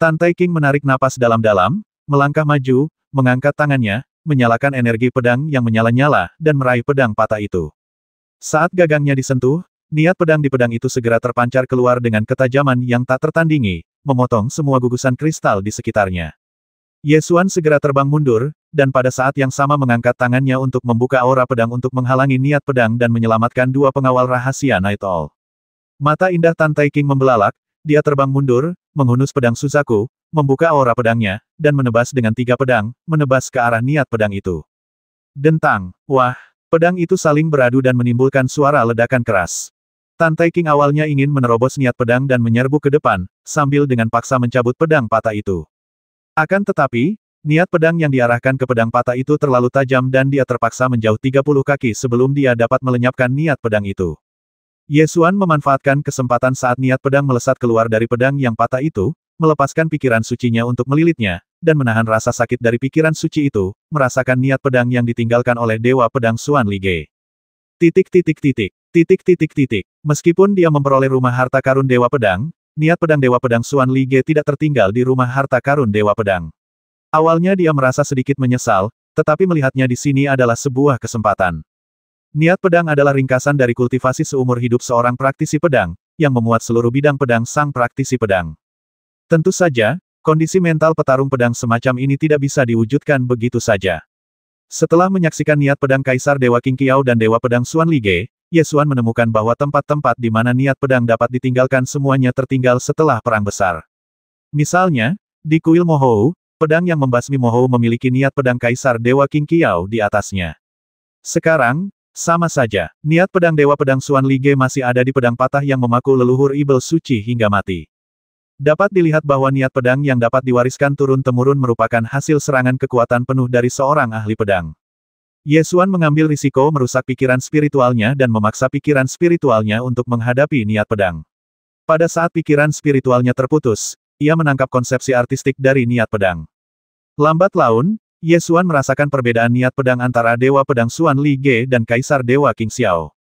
Tan Taiking menarik napas dalam-dalam, melangkah maju, mengangkat tangannya, menyalakan energi pedang yang menyala-nyala, dan meraih pedang patah itu. Saat gagangnya disentuh, niat pedang di pedang itu segera terpancar keluar dengan ketajaman yang tak tertandingi, memotong semua gugusan kristal di sekitarnya. Ye Xuan segera terbang mundur, dan pada saat yang sama mengangkat tangannya untuk membuka aura pedang untuk menghalangi niat pedang dan menyelamatkan dua pengawal rahasia Night Owl. Mata indah Tan Taiking membelalak, dia terbang mundur, menghunus pedang Suzaku, membuka aura pedangnya, dan menebas dengan 3 pedang, menebas ke arah niat pedang itu. Dentang, wah, pedang itu saling beradu dan menimbulkan suara ledakan keras. Tan Taiking awalnya ingin menerobos niat pedang dan menyerbu ke depan, sambil dengan paksa mencabut pedang patah itu. Akan tetapi, niat pedang yang diarahkan ke pedang patah itu terlalu tajam dan dia terpaksa menjauh 30 kaki sebelum dia dapat melenyapkan niat pedang itu. Ye Xuan memanfaatkan kesempatan saat niat pedang melesat keluar dari pedang yang patah itu, melepaskan pikiran sucinya untuk melilitnya, dan menahan rasa sakit dari pikiran suci itu, merasakan niat pedang yang ditinggalkan oleh Dewa Pedang Xuan Li Ge. Meskipun dia memperoleh rumah harta karun Dewa Pedang, niat pedang Dewa Pedang Xuan Li Ge tidak tertinggal di rumah harta karun Dewa Pedang. Awalnya dia merasa sedikit menyesal, tetapi melihatnya di sini adalah sebuah kesempatan. Niat pedang adalah ringkasan dari kultivasi seumur hidup seorang praktisi pedang, yang memuat seluruh bidang pedang sang praktisi pedang. Tentu saja, kondisi mental petarung pedang semacam ini tidak bisa diwujudkan begitu saja. Setelah menyaksikan niat pedang Kaisar Dewa King Qiao dan Dewa Pedang Xuan Li Ge, Ye Xuan menemukan bahwa tempat-tempat di mana niat pedang dapat ditinggalkan semuanya tertinggal setelah perang besar. Misalnya, di kuil Mohou, pedang yang membasmi Mohou memiliki niat pedang Kaisar Dewa King Qiao di atasnya. Sekarang, sama saja, niat pedang Dewa Pedang Xuan Li Ge masih ada di pedang patah yang memaku leluhur Ibel Suci hingga mati. Dapat dilihat bahwa niat pedang yang dapat diwariskan turun-temurun merupakan hasil serangan kekuatan penuh dari seorang ahli pedang. Ye Xuan mengambil risiko merusak pikiran spiritualnya dan memaksa pikiran spiritualnya untuk menghadapi niat pedang. Pada saat pikiran spiritualnya terputus, ia menangkap konsepsi artistik dari niat pedang. Lambat laun, Ye Xuan merasakan perbedaan niat pedang antara Dewa Pedang Xuan Li Ge dan Kaisar Dewa King Xiao.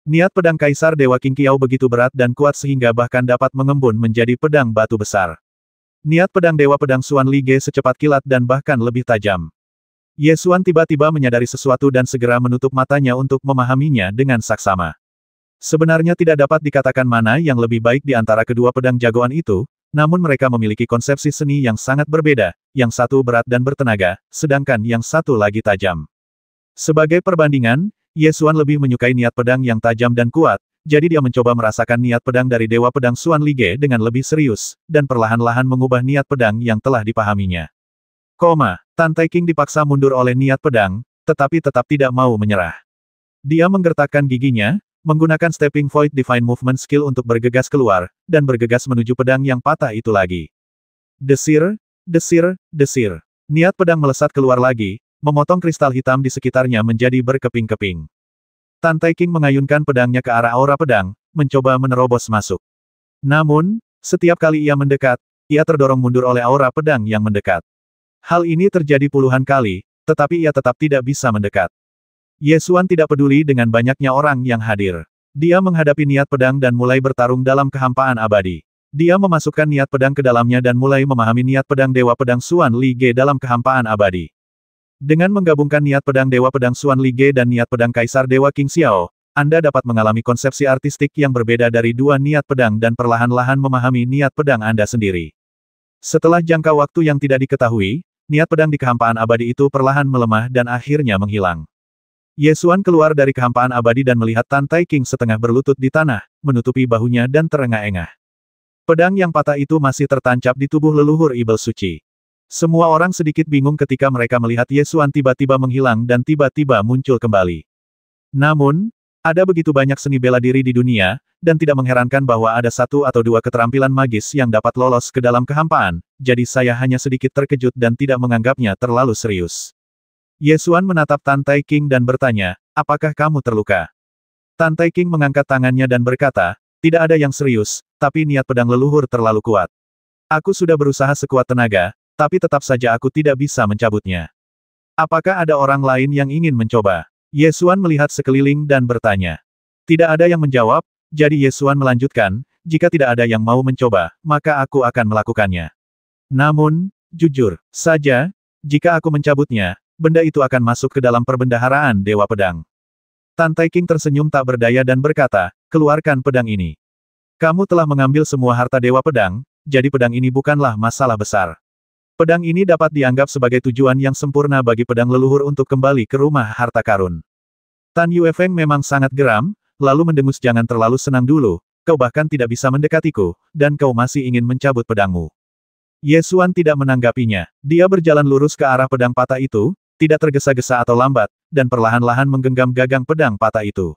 Niat pedang Kaisar Dewa King Qiao begitu berat dan kuat sehingga bahkan dapat mengembun menjadi pedang batu besar. Niat pedang Dewa Pedang Xuan Li Ge secepat kilat dan bahkan lebih tajam. Ye Xuan tiba-tiba menyadari sesuatu dan segera menutup matanya untuk memahaminya dengan saksama. Sebenarnya tidak dapat dikatakan mana yang lebih baik di antara kedua pedang jagoan itu, namun mereka memiliki konsepsi seni yang sangat berbeda, yang satu berat dan bertenaga, sedangkan yang satu lagi tajam. Sebagai perbandingan, Ye Xuan lebih menyukai niat pedang yang tajam dan kuat, jadi dia mencoba merasakan niat pedang dari Dewa Pedang Xuan Li Ge dengan lebih serius, dan perlahan-lahan mengubah niat pedang yang telah dipahaminya. Tan Taiking dipaksa mundur oleh niat pedang, tetapi tetap tidak mau menyerah. Dia menggertakkan giginya, menggunakan Stepping Void Divine Movement Skill untuk bergegas keluar, dan bergegas menuju pedang yang patah itu lagi. Desir. Niat pedang melesat keluar lagi, memotong kristal hitam di sekitarnya menjadi berkeping-keping. Tan Taiking mengayunkan pedangnya ke arah aura pedang, mencoba menerobos masuk. Namun, setiap kali ia mendekat, ia terdorong mundur oleh aura pedang yang mendekat. Hal ini terjadi puluhan kali, tetapi ia tetap tidak bisa mendekat. Ye Xuan tidak peduli dengan banyaknya orang yang hadir. Dia menghadapi niat pedang dan mulai bertarung dalam kehampaan abadi. Dia memasukkan niat pedang ke dalamnya dan mulai memahami niat pedang Dewa Pedang Xuan Li Ge dalam kehampaan abadi. Dengan menggabungkan niat pedang Dewa Pedang Xuan Li Ge dan niat pedang Kaisar Dewa King Xiao, Anda dapat mengalami konsepsi artistik yang berbeda dari dua niat pedang dan perlahan-lahan memahami niat pedang Anda sendiri. Setelah jangka waktu yang tidak diketahui, niat pedang di kehampaan abadi itu perlahan melemah dan akhirnya menghilang. Ye Xuan keluar dari kehampaan abadi dan melihat Tan Taiking setengah berlutut di tanah, menutupi bahunya dan terengah-engah. Pedang yang patah itu masih tertancap di tubuh leluhur Ibel Suci. Semua orang sedikit bingung ketika mereka melihat Ye Xuan tiba-tiba menghilang dan tiba-tiba muncul kembali. Namun, ada begitu banyak seni bela diri di dunia, dan tidak mengherankan bahwa ada satu atau dua keterampilan magis yang dapat lolos ke dalam kehampaan, jadi saya hanya sedikit terkejut dan tidak menganggapnya terlalu serius. Ye Xuan menatap Tan Taiking dan bertanya, apakah kamu terluka? Tan Taiking mengangkat tangannya dan berkata, tidak ada yang serius, tapi niat pedang leluhur terlalu kuat. Aku sudah berusaha sekuat tenaga, tapi tetap saja aku tidak bisa mencabutnya. Apakah ada orang lain yang ingin mencoba? Ye Xuan melihat sekeliling dan bertanya. Tidak ada yang menjawab, jadi Ye Xuan melanjutkan, jika tidak ada yang mau mencoba, maka aku akan melakukannya. Namun, jujur saja, jika aku mencabutnya, benda itu akan masuk ke dalam perbendaharaan Dewa Pedang. Tan Taiking tersenyum tak berdaya dan berkata, keluarkan pedang ini. Kamu telah mengambil semua harta Dewa Pedang, jadi pedang ini bukanlah masalah besar. Pedang ini dapat dianggap sebagai tujuan yang sempurna bagi pedang leluhur untuk kembali ke rumah harta karun. Tan Yuefeng memang sangat geram, lalu mendengus, jangan terlalu senang dulu, kau bahkan tidak bisa mendekatiku, dan kau masih ingin mencabut pedangmu. Ye Xuan tidak menanggapinya. Dia berjalan lurus ke arah pedang patah itu, tidak tergesa-gesa atau lambat, dan perlahan-lahan menggenggam gagang pedang patah itu.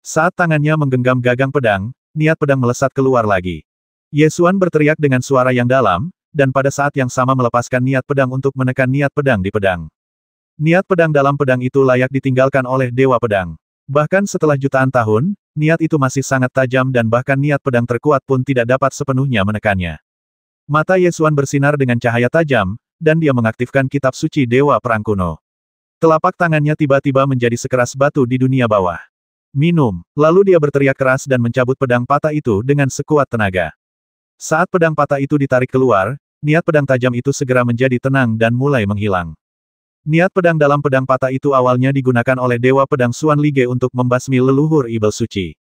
Saat tangannya menggenggam gagang pedang, niat pedang melesat keluar lagi. Ye Xuan berteriak dengan suara yang dalam, dan pada saat yang sama melepaskan niat pedang untuk menekan niat pedang di pedang. Niat pedang dalam pedang itu layak ditinggalkan oleh Dewa Pedang. Bahkan setelah jutaan tahun, niat itu masih sangat tajam dan bahkan niat pedang terkuat pun tidak dapat sepenuhnya menekannya. Mata Ye Xuan bersinar dengan cahaya tajam, dan dia mengaktifkan kitab suci Dewa Perang Kuno. Telapak tangannya tiba-tiba menjadi sekeras batu di dunia bawah. Minum. Lalu dia berteriak keras dan mencabut pedang patah itu dengan sekuat tenaga. Saat pedang patah itu ditarik keluar, niat pedang tajam itu segera menjadi tenang dan mulai menghilang. Niat pedang dalam pedang patah itu awalnya digunakan oleh Dewa Pedang Xuan Lige untuk membasmi leluhur Ibel Suci.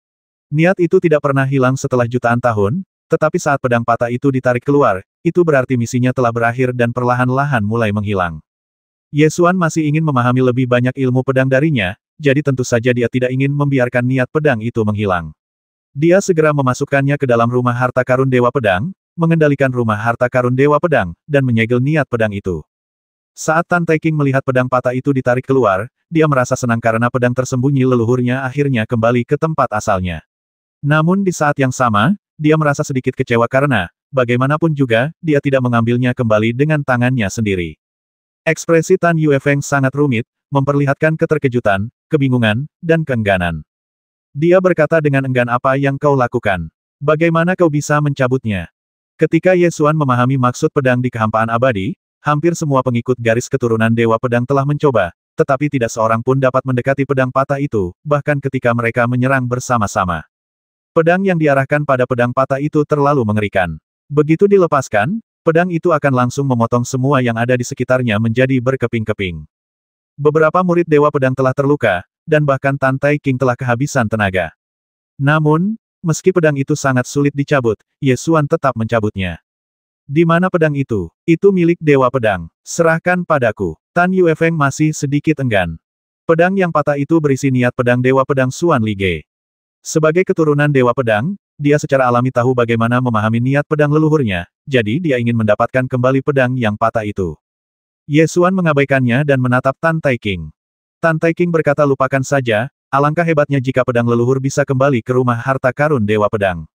Niat itu tidak pernah hilang setelah jutaan tahun, tetapi saat pedang patah itu ditarik keluar, itu berarti misinya telah berakhir dan perlahan-lahan mulai menghilang. Ye Xuan masih ingin memahami lebih banyak ilmu pedang darinya, jadi tentu saja dia tidak ingin membiarkan niat pedang itu menghilang. Dia segera memasukkannya ke dalam rumah harta karun Dewa Pedang, mengendalikan rumah harta karun Dewa Pedang, dan menyegel niat pedang itu. Saat Tan Taiking melihat pedang patah itu ditarik keluar, dia merasa senang karena pedang tersembunyi leluhurnya akhirnya kembali ke tempat asalnya. Namun di saat yang sama, dia merasa sedikit kecewa karena, bagaimanapun juga, dia tidak mengambilnya kembali dengan tangannya sendiri. Ekspresi Tan Yuefeng sangat rumit, memperlihatkan keterkejutan, kebingungan, dan keengganan. Dia berkata dengan enggan, apa yang kau lakukan? Bagaimana kau bisa mencabutnya? Ketika Ye Xuan memahami maksud pedang di kehampaan abadi, hampir semua pengikut garis keturunan Dewa Pedang telah mencoba, tetapi tidak seorang pun dapat mendekati pedang patah itu, bahkan ketika mereka menyerang bersama-sama. Pedang yang diarahkan pada pedang patah itu terlalu mengerikan. Begitu dilepaskan, pedang itu akan langsung memotong semua yang ada di sekitarnya menjadi berkeping-keping. Beberapa murid Dewa Pedang telah terluka, dan bahkan Tan Taiking telah kehabisan tenaga. Namun, meski pedang itu sangat sulit dicabut, Ye Xuan tetap mencabutnya. Di mana pedang itu? Itu milik Dewa Pedang. Serahkan padaku. Tan Yuefeng masih sedikit enggan. Pedang yang patah itu berisi niat pedang Dewa Pedang Xuan Lige. Sebagai keturunan Dewa Pedang, dia secara alami tahu bagaimana memahami niat pedang leluhurnya, jadi dia ingin mendapatkan kembali pedang yang patah itu. Ye Xuan mengabaikannya dan menatap Tan Taiking. Tan Taiking berkata, lupakan saja, alangkah hebatnya jika pedang leluhur bisa kembali ke rumah harta karun Dewa Pedang.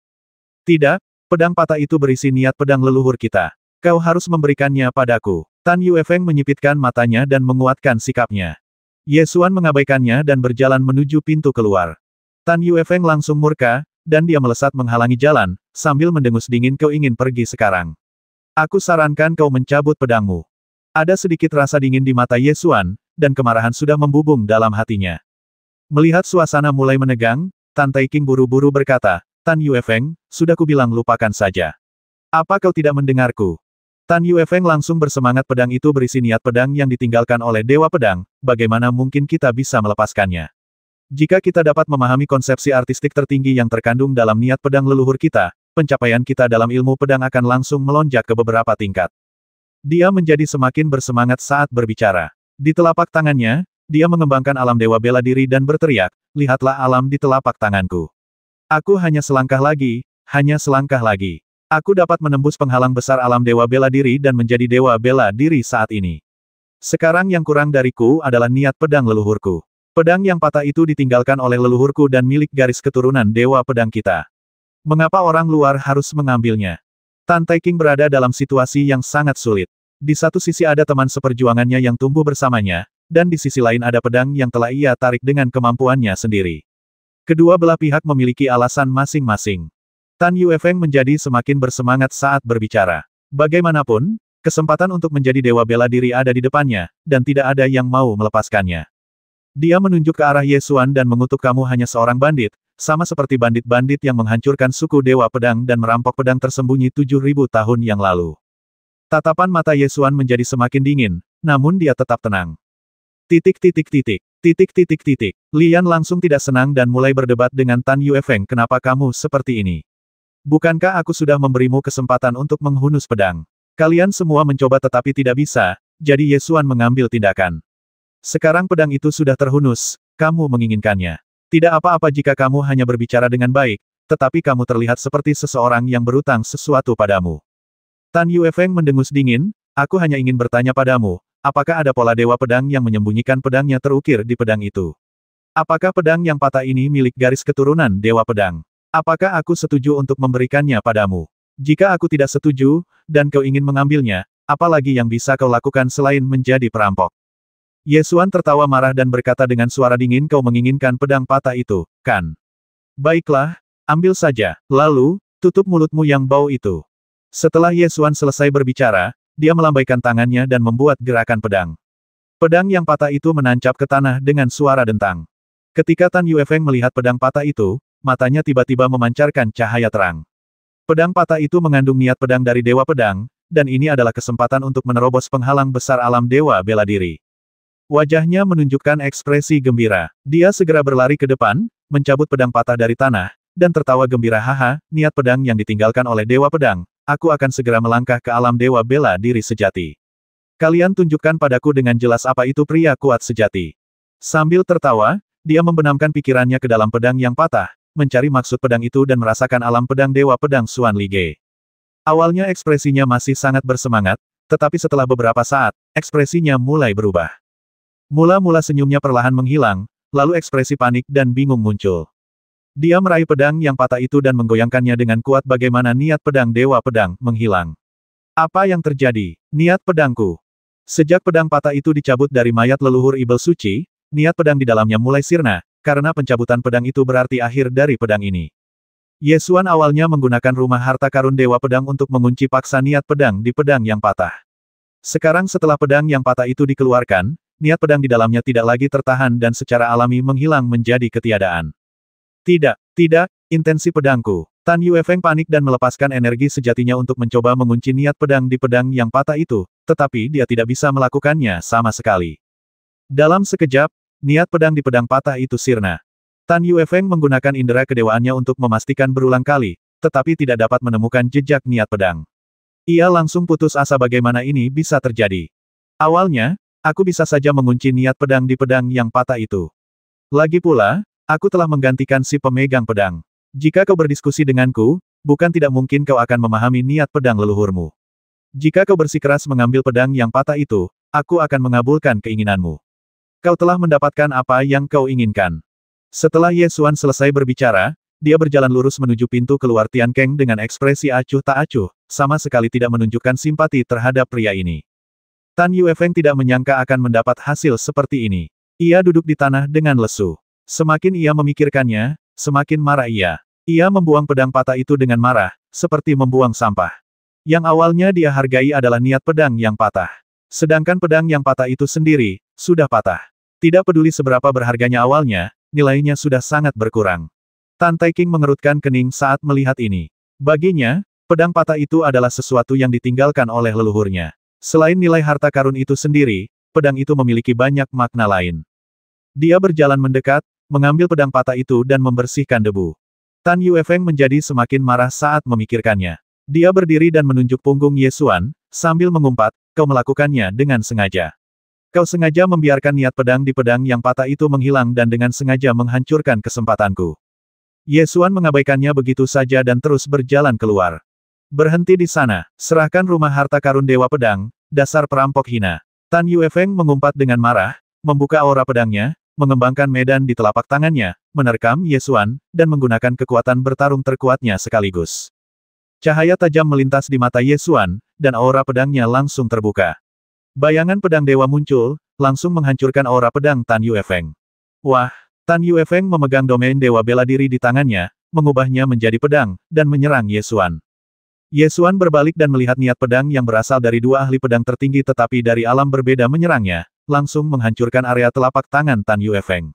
Tidak, pedang patah itu berisi niat pedang leluhur kita. Kau harus memberikannya padaku. Tan Yuefeng menyipitkan matanya dan menguatkan sikapnya. Ye Xuan mengabaikannya dan berjalan menuju pintu keluar. Tan Yuefeng langsung murka, dan dia melesat menghalangi jalan, sambil mendengus dingin, kau ingin pergi sekarang? Aku sarankan kau mencabut pedangmu. Ada sedikit rasa dingin di mata Ye Xuan, dan kemarahan sudah membubung dalam hatinya. Melihat suasana mulai menegang, Tan Taiking buru-buru berkata, Tan Yuefeng, sudah kubilang lupakan saja. Apa kau tidak mendengarku? Tan Yuefeng langsung bersemangat, pedang itu berisi niat pedang yang ditinggalkan oleh Dewa Pedang, bagaimana mungkin kita bisa melepaskannya? Jika kita dapat memahami konsepsi artistik tertinggi yang terkandung dalam niat pedang leluhur kita, pencapaian kita dalam ilmu pedang akan langsung melonjak ke beberapa tingkat. Dia menjadi semakin bersemangat saat berbicara. Di telapak tangannya, dia mengembangkan alam dewa bela diri dan berteriak, lihatlah alam di telapak tanganku. Aku hanya selangkah lagi, hanya selangkah lagi. Aku dapat menembus penghalang besar alam dewa bela diri dan menjadi dewa bela diri saat ini. Sekarang yang kurang dariku adalah niat pedang leluhurku. Pedang yang patah itu ditinggalkan oleh leluhurku dan milik garis keturunan Dewa Pedang kita. Mengapa orang luar harus mengambilnya? Tan Taiking berada dalam situasi yang sangat sulit. Di satu sisi ada teman seperjuangannya yang tumbuh bersamanya, dan di sisi lain ada pedang yang telah ia tarik dengan kemampuannya sendiri. Kedua belah pihak memiliki alasan masing-masing. Tan Yuefeng menjadi semakin bersemangat saat berbicara. Bagaimanapun, kesempatan untuk menjadi dewa bela diri ada di depannya, dan tidak ada yang mau melepaskannya. Dia menunjuk ke arah Ye Xuan dan mengutuk, kamu hanya seorang bandit, sama seperti bandit-bandit yang menghancurkan suku Dewa Pedang dan merampok pedang tersembunyi 7.000 tahun yang lalu. Tatapan mata Ye Xuan menjadi semakin dingin, namun dia tetap tenang. Titik titik titik. Titik titik titik. Lian langsung tidak senang dan mulai berdebat dengan Tan Yuefeng, kenapa kamu seperti ini? Bukankah aku sudah memberimu kesempatan untuk menghunus pedang? Kalian semua mencoba tetapi tidak bisa, jadi Ye Xuan mengambil tindakan. Sekarang pedang itu sudah terhunus, kamu menginginkannya. Tidak apa-apa jika kamu hanya berbicara dengan baik, tetapi kamu terlihat seperti seseorang yang berutang sesuatu padamu. Tan Yuefeng mendengus dingin, aku hanya ingin bertanya padamu, apakah ada pola Dewa Pedang yang menyembunyikan pedangnya terukir di pedang itu? Apakah pedang yang patah ini milik garis keturunan Dewa Pedang? Apakah aku setuju untuk memberikannya padamu? Jika aku tidak setuju, dan kau ingin mengambilnya, apalagi yang bisa kau lakukan selain menjadi perampok? Ye Xuan tertawa marah dan berkata dengan suara dingin, kau menginginkan pedang patah itu, kan? Baiklah, ambil saja, lalu, tutup mulutmu yang bau itu. Setelah Ye Xuan selesai berbicara, dia melambaikan tangannya dan membuat gerakan pedang. Pedang yang patah itu menancap ke tanah dengan suara dentang. Ketika Tan Yuefeng melihat pedang patah itu, matanya tiba-tiba memancarkan cahaya terang. Pedang patah itu mengandung niat pedang dari Dewa Pedang, dan ini adalah kesempatan untuk menerobos penghalang besar alam Dewa Bela Diri. Wajahnya menunjukkan ekspresi gembira. Dia segera berlari ke depan, mencabut pedang patah dari tanah, dan tertawa gembira, haha, niat pedang yang ditinggalkan oleh Dewa Pedang, aku akan segera melangkah ke alam Dewa Bela Diri sejati. Kalian tunjukkan padaku dengan jelas apa itu pria kuat sejati. Sambil tertawa, dia membenamkan pikirannya ke dalam pedang yang patah, mencari maksud pedang itu dan merasakan alam pedang Dewa Pedang Xuan Li Ge. Awalnya ekspresinya masih sangat bersemangat, tetapi setelah beberapa saat, ekspresinya mulai berubah. Mula-mula senyumnya perlahan menghilang, lalu ekspresi panik dan bingung muncul. Dia meraih pedang yang patah itu dan menggoyangkannya dengan kuat, bagaimana niat pedang Dewa Pedang menghilang. Apa yang terjadi? Niat pedangku. Sejak pedang patah itu dicabut dari mayat leluhur Ibel Suci, niat pedang di dalamnya mulai sirna, karena pencabutan pedang itu berarti akhir dari pedang ini. Ye Xuan awalnya menggunakan rumah harta karun Dewa Pedang untuk mengunci paksa niat pedang di pedang yang patah. Sekarang setelah pedang yang patah itu dikeluarkan, niat pedang di dalamnya tidak lagi tertahan dan secara alami menghilang menjadi ketiadaan. Tidak, tidak, intensi pedangku. Tan Yuefeng panik dan melepaskan energi sejatinya untuk mencoba mengunci niat pedang di pedang yang patah itu, tetapi dia tidak bisa melakukannya sama sekali. Dalam sekejap, niat pedang di pedang patah itu sirna. Tan Yuefeng menggunakan indera kedewaannya untuk memastikan berulang kali, tetapi tidak dapat menemukan jejak niat pedang. Ia langsung putus asa bagaimana ini bisa terjadi. Awalnya, aku bisa saja mengunci niat pedang di pedang yang patah itu. Lagi pula, aku telah menggantikan si pemegang pedang. Jika kau berdiskusi denganku, bukan tidak mungkin kau akan memahami niat pedang leluhurmu. Jika kau bersikeras mengambil pedang yang patah itu, aku akan mengabulkan keinginanmu. Kau telah mendapatkan apa yang kau inginkan. Setelah Ye Xuan selesai berbicara, dia berjalan lurus menuju pintu keluar Tian Keng dengan ekspresi acuh tak acuh, sama sekali tidak menunjukkan simpati terhadap pria ini. Tan Yuefeng tidak menyangka akan mendapat hasil seperti ini. Ia duduk di tanah dengan lesu. Semakin ia memikirkannya, semakin marah ia. Ia membuang pedang patah itu dengan marah, seperti membuang sampah. Yang awalnya dia hargai adalah niat pedang yang patah. Sedangkan pedang yang patah itu sendiri, sudah patah. Tidak peduli seberapa berharganya awalnya, nilainya sudah sangat berkurang. Tan Taiking mengerutkan kening saat melihat ini. Baginya, pedang patah itu adalah sesuatu yang ditinggalkan oleh leluhurnya. Selain nilai harta karun itu sendiri, pedang itu memiliki banyak makna lain. Dia berjalan mendekat, mengambil pedang patah itu dan membersihkan debu. Tan Yuefeng menjadi semakin marah saat memikirkannya. Dia berdiri dan menunjuk punggung Ye Xuan, sambil mengumpat, kau melakukannya dengan sengaja. Kau sengaja membiarkan niat pedang di pedang yang patah itu menghilang dan dengan sengaja menghancurkan kesempatanku. Ye Xuan mengabaikannya begitu saja dan terus berjalan keluar. Berhenti di sana, serahkan rumah harta karun Dewa Pedang, dasar perampok hina. Tan Yuefeng mengumpat dengan marah, membuka aura pedangnya, mengembangkan medan di telapak tangannya, menerkam Ye Xuan, dan menggunakan kekuatan bertarung terkuatnya sekaligus. Cahaya tajam melintas di mata Ye Xuan, dan aura pedangnya langsung terbuka. Bayangan pedang dewa muncul, langsung menghancurkan aura pedang Tan Yuefeng. Wah, Tan Yuefeng memegang domain Dewa Bela Diri di tangannya, mengubahnya menjadi pedang, dan menyerang Ye Xuan. Ye Xuan berbalik dan melihat niat pedang yang berasal dari dua ahli pedang tertinggi tetapi dari alam berbeda menyerangnya, langsung menghancurkan area telapak tangan Tan Yuefeng.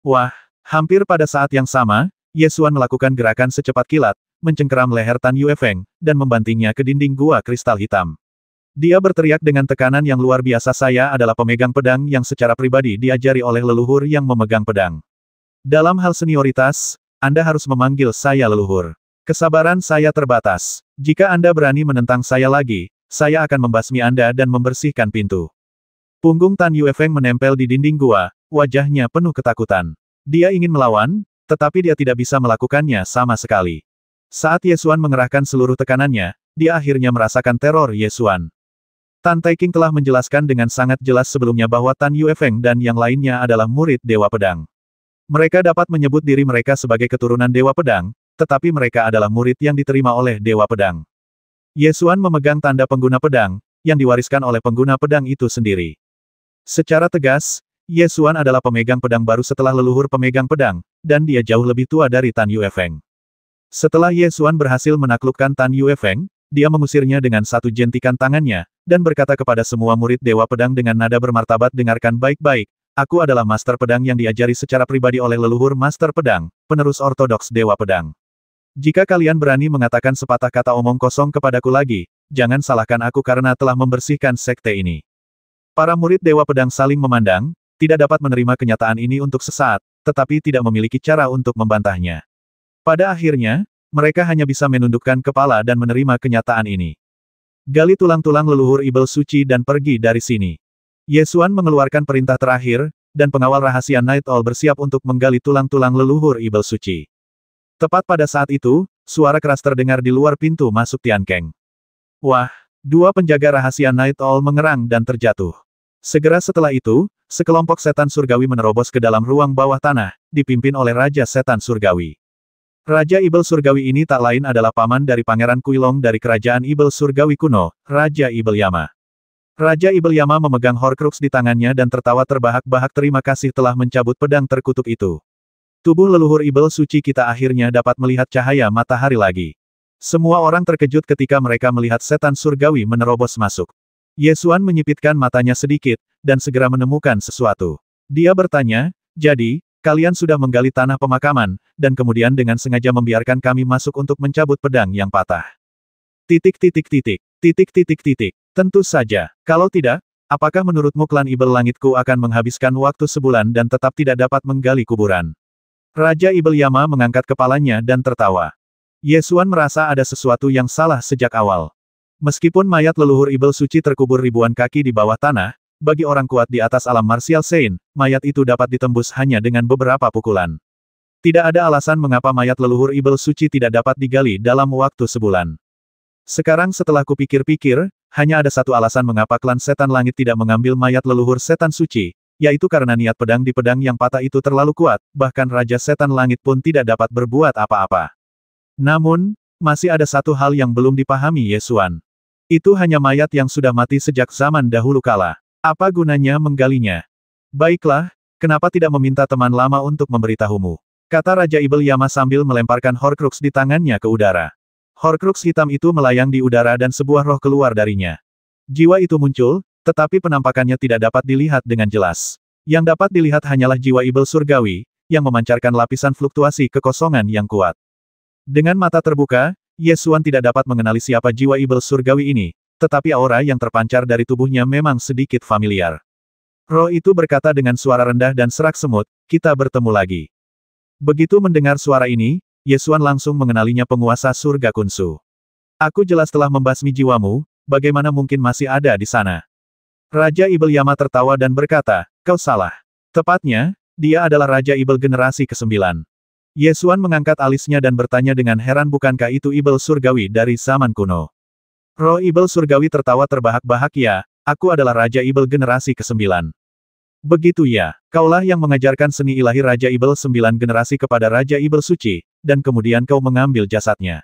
Wah, hampir pada saat yang sama, Ye Xuan melakukan gerakan secepat kilat, mencengkeram leher Tan Yuefeng, dan membantingnya ke dinding gua kristal hitam. Dia berteriak dengan tekanan yang luar biasa, saya adalah pemegang pedang yang secara pribadi diajari oleh leluhur yang memegang pedang. Dalam hal senioritas, Anda harus memanggil saya leluhur. Kesabaran saya terbatas. Jika Anda berani menentang saya lagi, saya akan membasmi Anda dan membersihkan pintu. Punggung Tan Yuefeng menempel di dinding gua, wajahnya penuh ketakutan. Dia ingin melawan, tetapi dia tidak bisa melakukannya sama sekali. Saat Ye Xuan mengerahkan seluruh tekanannya, dia akhirnya merasakan teror Ye Xuan. Tan Taiking telah menjelaskan dengan sangat jelas sebelumnya bahwa Tan Yuefeng dan yang lainnya adalah murid Dewa Pedang. Mereka dapat menyebut diri mereka sebagai keturunan Dewa Pedang, tetapi mereka adalah murid yang diterima oleh Dewa Pedang. Ye Xuan memegang tanda pengguna pedang, yang diwariskan oleh pengguna pedang itu sendiri. Secara tegas, Ye Xuan adalah pemegang pedang baru setelah leluhur pemegang pedang, dan dia jauh lebih tua dari Tan Yuefeng. Setelah Ye Xuan berhasil menaklukkan Tan Yuefeng, dia mengusirnya dengan satu jentikan tangannya, dan berkata kepada semua murid Dewa Pedang dengan nada bermartabat, dengarkan baik-baik, aku adalah master pedang yang diajari secara pribadi oleh leluhur master pedang, penerus ortodoks Dewa Pedang. Jika kalian berani mengatakan sepatah kata omong kosong kepadaku lagi, jangan salahkan aku karena telah membersihkan sekte ini. Para murid Dewa Pedang saling memandang, tidak dapat menerima kenyataan ini untuk sesaat, tetapi tidak memiliki cara untuk membantahnya. Pada akhirnya, mereka hanya bisa menundukkan kepala dan menerima kenyataan ini. Gali tulang-tulang leluhur Ibel Suci dan pergi dari sini. Ye Xuan mengeluarkan perintah terakhir, dan pengawal rahasia Night Owl bersiap untuk menggali tulang-tulang leluhur Ibel Suci. Tepat pada saat itu, suara keras terdengar di luar pintu masuk Tiankeng. Wah, dua penjaga rahasia Night Owl mengerang dan terjatuh. Segera setelah itu, sekelompok setan surgawi menerobos ke dalam ruang bawah tanah, dipimpin oleh Raja Setan Surgawi. Raja Ibel Surgawi ini tak lain adalah paman dari Pangeran Kuilong dari Kerajaan Ibel Surgawi kuno, Raja Ibel Yama. Raja Ibel Yama memegang Horcrux di tangannya dan tertawa terbahak-bahak, terima kasih telah mencabut pedang terkutuk itu. Tubuh leluhur Ibel Suci kita akhirnya dapat melihat cahaya matahari lagi. Semua orang terkejut ketika mereka melihat setan surgawi menerobos masuk. Ye Xuan menyipitkan matanya sedikit, dan segera menemukan sesuatu. Dia bertanya, jadi, kalian sudah menggali tanah pemakaman, dan kemudian dengan sengaja membiarkan kami masuk untuk mencabut pedang yang patah. Titik. Tentu saja. Kalau tidak, apakah menurutmu klan Ibel Langitku akan menghabiskan waktu sebulan dan tetap tidak dapat menggali kuburan? Raja Ibel Yama mengangkat kepalanya dan tertawa. Ye Xuan merasa ada sesuatu yang salah sejak awal. Meskipun mayat leluhur Ibel Suci terkubur ribuan kaki di bawah tanah, bagi orang kuat di atas alam martial Sein, mayat itu dapat ditembus hanya dengan beberapa pukulan. Tidak ada alasan mengapa mayat leluhur Ibel Suci tidak dapat digali dalam waktu sebulan. Sekarang setelah kupikir-pikir, hanya ada satu alasan mengapa klan setan langit tidak mengambil mayat leluhur setan suci, yaitu karena niat pedang di pedang yang patah itu terlalu kuat, bahkan Raja Setan Langit pun tidak dapat berbuat apa-apa. Namun, masih ada satu hal yang belum dipahami Ye Xuan. Itu hanya mayat yang sudah mati sejak zaman dahulu kala. Apa gunanya menggalinya? Baiklah, kenapa tidak meminta teman lama untuk memberitahumu? Kata Raja Ibel Yama sambil melemparkan Horcrux di tangannya ke udara. Horcrux hitam itu melayang di udara dan sebuah roh keluar darinya. Jiwa itu muncul, tetapi penampakannya tidak dapat dilihat dengan jelas. Yang dapat dilihat hanyalah jiwa Ibel Surgawi, yang memancarkan lapisan fluktuasi kekosongan yang kuat. Dengan mata terbuka, Ye Xuan tidak dapat mengenali siapa jiwa Ibel Surgawi ini, tetapi aura yang terpancar dari tubuhnya memang sedikit familiar. Roh itu berkata dengan suara rendah dan serak semut, kita bertemu lagi. Begitu mendengar suara ini, Ye Xuan langsung mengenalinya, penguasa surga Kunsu. Aku jelas telah membasmi jiwamu, bagaimana mungkin masih ada di sana? Raja Ibel Yama tertawa dan berkata, kau salah. Tepatnya, dia adalah Raja Ibel generasi ke-9. Ye Xuan mengangkat alisnya dan bertanya dengan heran, bukankah itu Ibel Surgawi dari zaman kuno? Roh Ibel Surgawi tertawa terbahak-bahak, ya, aku adalah Raja Ibel generasi ke-9. Begitu ya, kaulah yang mengajarkan seni ilahi Raja Ibel 9 generasi kepada Raja Ibel Suci, dan kemudian kau mengambil jasadnya.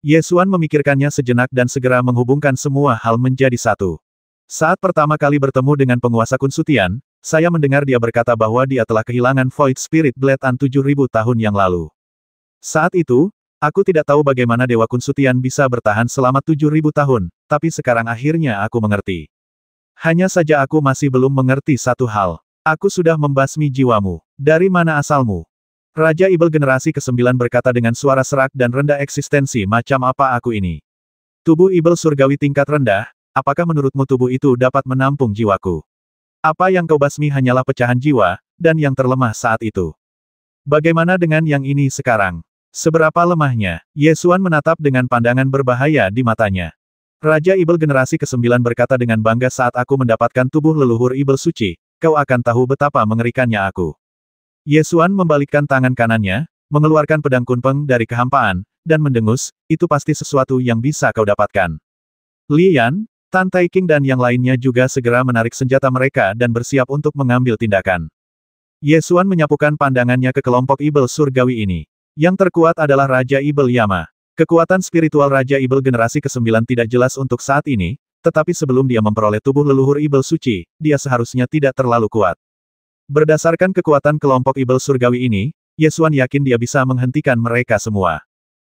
Ye Xuan memikirkannya sejenak dan segera menghubungkan semua hal menjadi satu. Saat pertama kali bertemu dengan penguasa Kunsutian, saya mendengar dia berkata bahwa dia telah kehilangan Void Spirit Blade An 7.000 tahun yang lalu. Saat itu, aku tidak tahu bagaimana Dewa Kunsutian bisa bertahan selama 7.000 tahun, tapi sekarang akhirnya aku mengerti. Hanya saja aku masih belum mengerti satu hal. Aku sudah membasmi jiwamu. Dari mana asalmu? Raja Ibel generasi ke-9 berkata dengan suara serak dan rendah, eksistensi macam apa aku ini? Tubuh Ibel Surgawi tingkat rendah, apakah menurutmu tubuh itu dapat menampung jiwaku? Apa yang kau basmi hanyalah pecahan jiwa, dan yang terlemah saat itu. Bagaimana dengan yang ini sekarang? Seberapa lemahnya? Ye Xuan menatap dengan pandangan berbahaya di matanya. Raja Ibel generasi ke-9 berkata dengan bangga, saat aku mendapatkan tubuh leluhur Ibel suci, kau akan tahu betapa mengerikannya aku. Ye Xuan membalikkan tangan kanannya, mengeluarkan pedang kunpeng dari kehampaan, dan mendengus, itu pasti sesuatu yang bisa kau dapatkan. Li Yan, Tan Taiking dan yang lainnya juga segera menarik senjata mereka dan bersiap untuk mengambil tindakan. Ye Xuan menyapukan pandangannya ke kelompok Ibel surgawi ini. Yang terkuat adalah Raja Ibel Yama. Kekuatan spiritual Raja Ibel generasi ke-9 tidak jelas untuk saat ini, tetapi sebelum dia memperoleh tubuh leluhur Ibel suci, dia seharusnya tidak terlalu kuat. Berdasarkan kekuatan kelompok Ibel surgawi ini, Ye Xuan yakin dia bisa menghentikan mereka semua.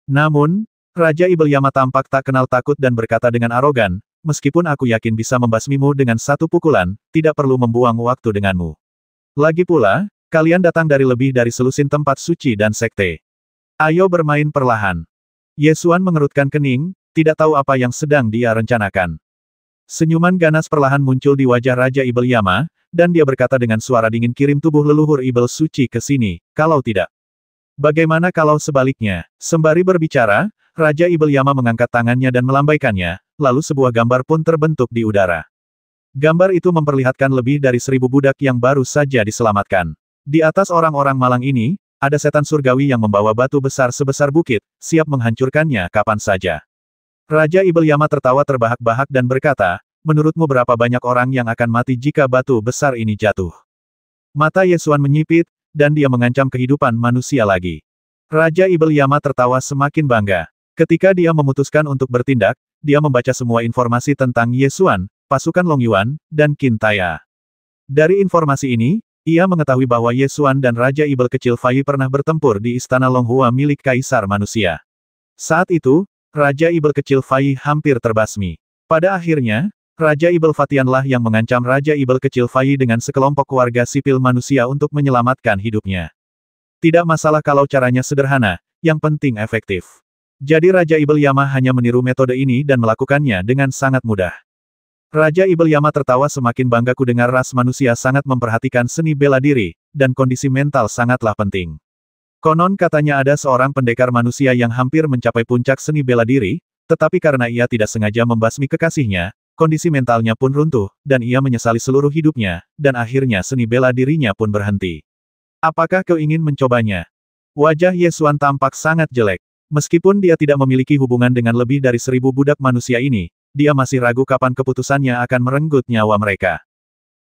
Namun, Raja Ibel Yama tampak tak kenal takut dan berkata dengan arogan, meskipun aku yakin bisa membasmimu dengan satu pukulan, tidak perlu membuang waktu denganmu. Lagi pula, kalian datang dari lebih dari selusin tempat suci dan sekte. Ayo bermain perlahan. Ye Xuan mengerutkan kening, tidak tahu apa yang sedang dia rencanakan. Senyuman ganas perlahan muncul di wajah Raja Ibel Yama, dan dia berkata dengan suara dingin, kirim tubuh leluhur Ibel suci ke sini, kalau tidak. Bagaimana kalau sebaliknya? Sembari berbicara, Raja Ibel Yama mengangkat tangannya dan melambaikannya, lalu sebuah gambar pun terbentuk di udara. Gambar itu memperlihatkan lebih dari 1000 budak yang baru saja diselamatkan. Di atas orang-orang malang ini, ada setan surgawi yang membawa batu besar sebesar bukit, siap menghancurkannya kapan saja. Raja Ibel Yama tertawa terbahak-bahak dan berkata, menurutmu berapa banyak orang yang akan mati jika batu besar ini jatuh? Mata Ye Xuan menyipit, dan dia mengancam kehidupan manusia lagi. Raja Ibel Yama tertawa semakin bangga. Ketika dia memutuskan untuk bertindak, dia membaca semua informasi tentang Ye Xuan, pasukan Long Yuan, dan Qin Taya. Dari informasi ini, ia mengetahui bahwa Ye Xuan dan Raja Ibel kecil Fai pernah bertempur di istana Longhua milik Kaisar Manusia. Saat itu, Raja Ibel kecil Fai hampir terbasmi. Pada akhirnya, Raja Ibel Fatianlah yang mengancam Raja Ibel kecil Fai dengan sekelompok warga sipil manusia untuk menyelamatkan hidupnya. Tidak masalah kalau caranya sederhana, yang penting efektif. Jadi Raja Ibel Yama hanya meniru metode ini dan melakukannya dengan sangat mudah. Raja Ibel Yama tertawa semakin bangga, ku dengar ras manusia sangat memperhatikan seni bela diri, dan kondisi mental sangatlah penting. Konon katanya ada seorang pendekar manusia yang hampir mencapai puncak seni bela diri, tetapi karena ia tidak sengaja membasmi kekasihnya, kondisi mentalnya pun runtuh, dan ia menyesali seluruh hidupnya, dan akhirnya seni bela dirinya pun berhenti. Apakah kau ingin mencobanya? Wajah Ye Xuan tampak sangat jelek. Meskipun dia tidak memiliki hubungan dengan lebih dari 1000 budak manusia ini, dia masih ragu kapan keputusannya akan merenggut nyawa mereka.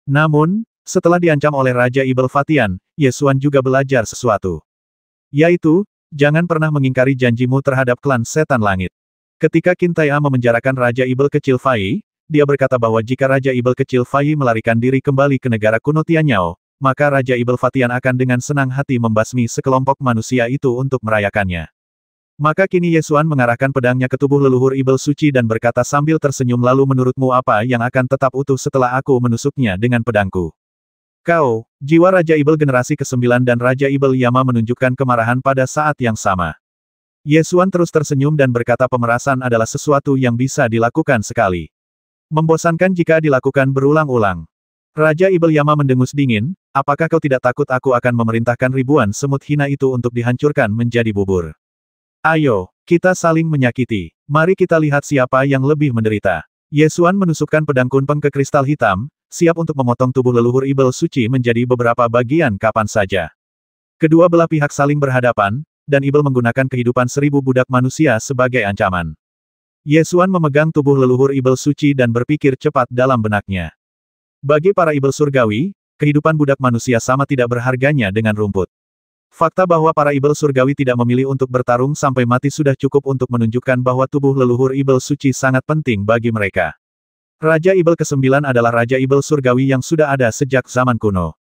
Namun, setelah diancam oleh Raja Ibel Fatian, Ye Xuan juga belajar sesuatu. Yaitu, jangan pernah mengingkari janjimu terhadap klan setan langit. Ketika Qin Taya memenjarakan Raja Ibel kecil Fai, dia berkata bahwa jika Raja Ibel kecil Fai melarikan diri kembali ke negara kuno Tianyao, maka Raja Ibel Fatian akan dengan senang hati membasmi sekelompok manusia itu untuk merayakannya. Maka kini Ye Xuan mengarahkan pedangnya ke tubuh leluhur Ibel suci dan berkata sambil tersenyum, lalu menurutmu apa yang akan tetap utuh setelah aku menusuknya dengan pedangku? Kau, jiwa Raja Ibel generasi ke-9 dan Raja Ibel Yama menunjukkan kemarahan pada saat yang sama. Ye Xuan terus tersenyum dan berkata pemerasan adalah sesuatu yang bisa dilakukan sekali. Membosankan jika dilakukan berulang-ulang. Raja Ibel Yama mendengus dingin, apakah kau tidak takut aku akan memerintahkan ribuan semut hina itu untuk dihancurkan menjadi bubur? Ayo, kita saling menyakiti. Mari kita lihat siapa yang lebih menderita. Ye Xuan menusukkan pedang kunpeng ke kristal hitam, siap untuk memotong tubuh leluhur Ibel suci menjadi beberapa bagian kapan saja. Kedua belah pihak saling berhadapan, dan Ibel menggunakan kehidupan 1000 budak manusia sebagai ancaman. Ye Xuan memegang tubuh leluhur Ibel suci dan berpikir cepat dalam benaknya. Bagi para Ibel surgawi, kehidupan budak manusia sama tidak berharganya dengan rumput. Fakta bahwa para Ibel surgawi tidak memilih untuk bertarung sampai mati sudah cukup untuk menunjukkan bahwa tubuh leluhur Ibel suci sangat penting bagi mereka. Raja Ibel ke-9 adalah Raja Ibel surgawi yang sudah ada sejak zaman kuno.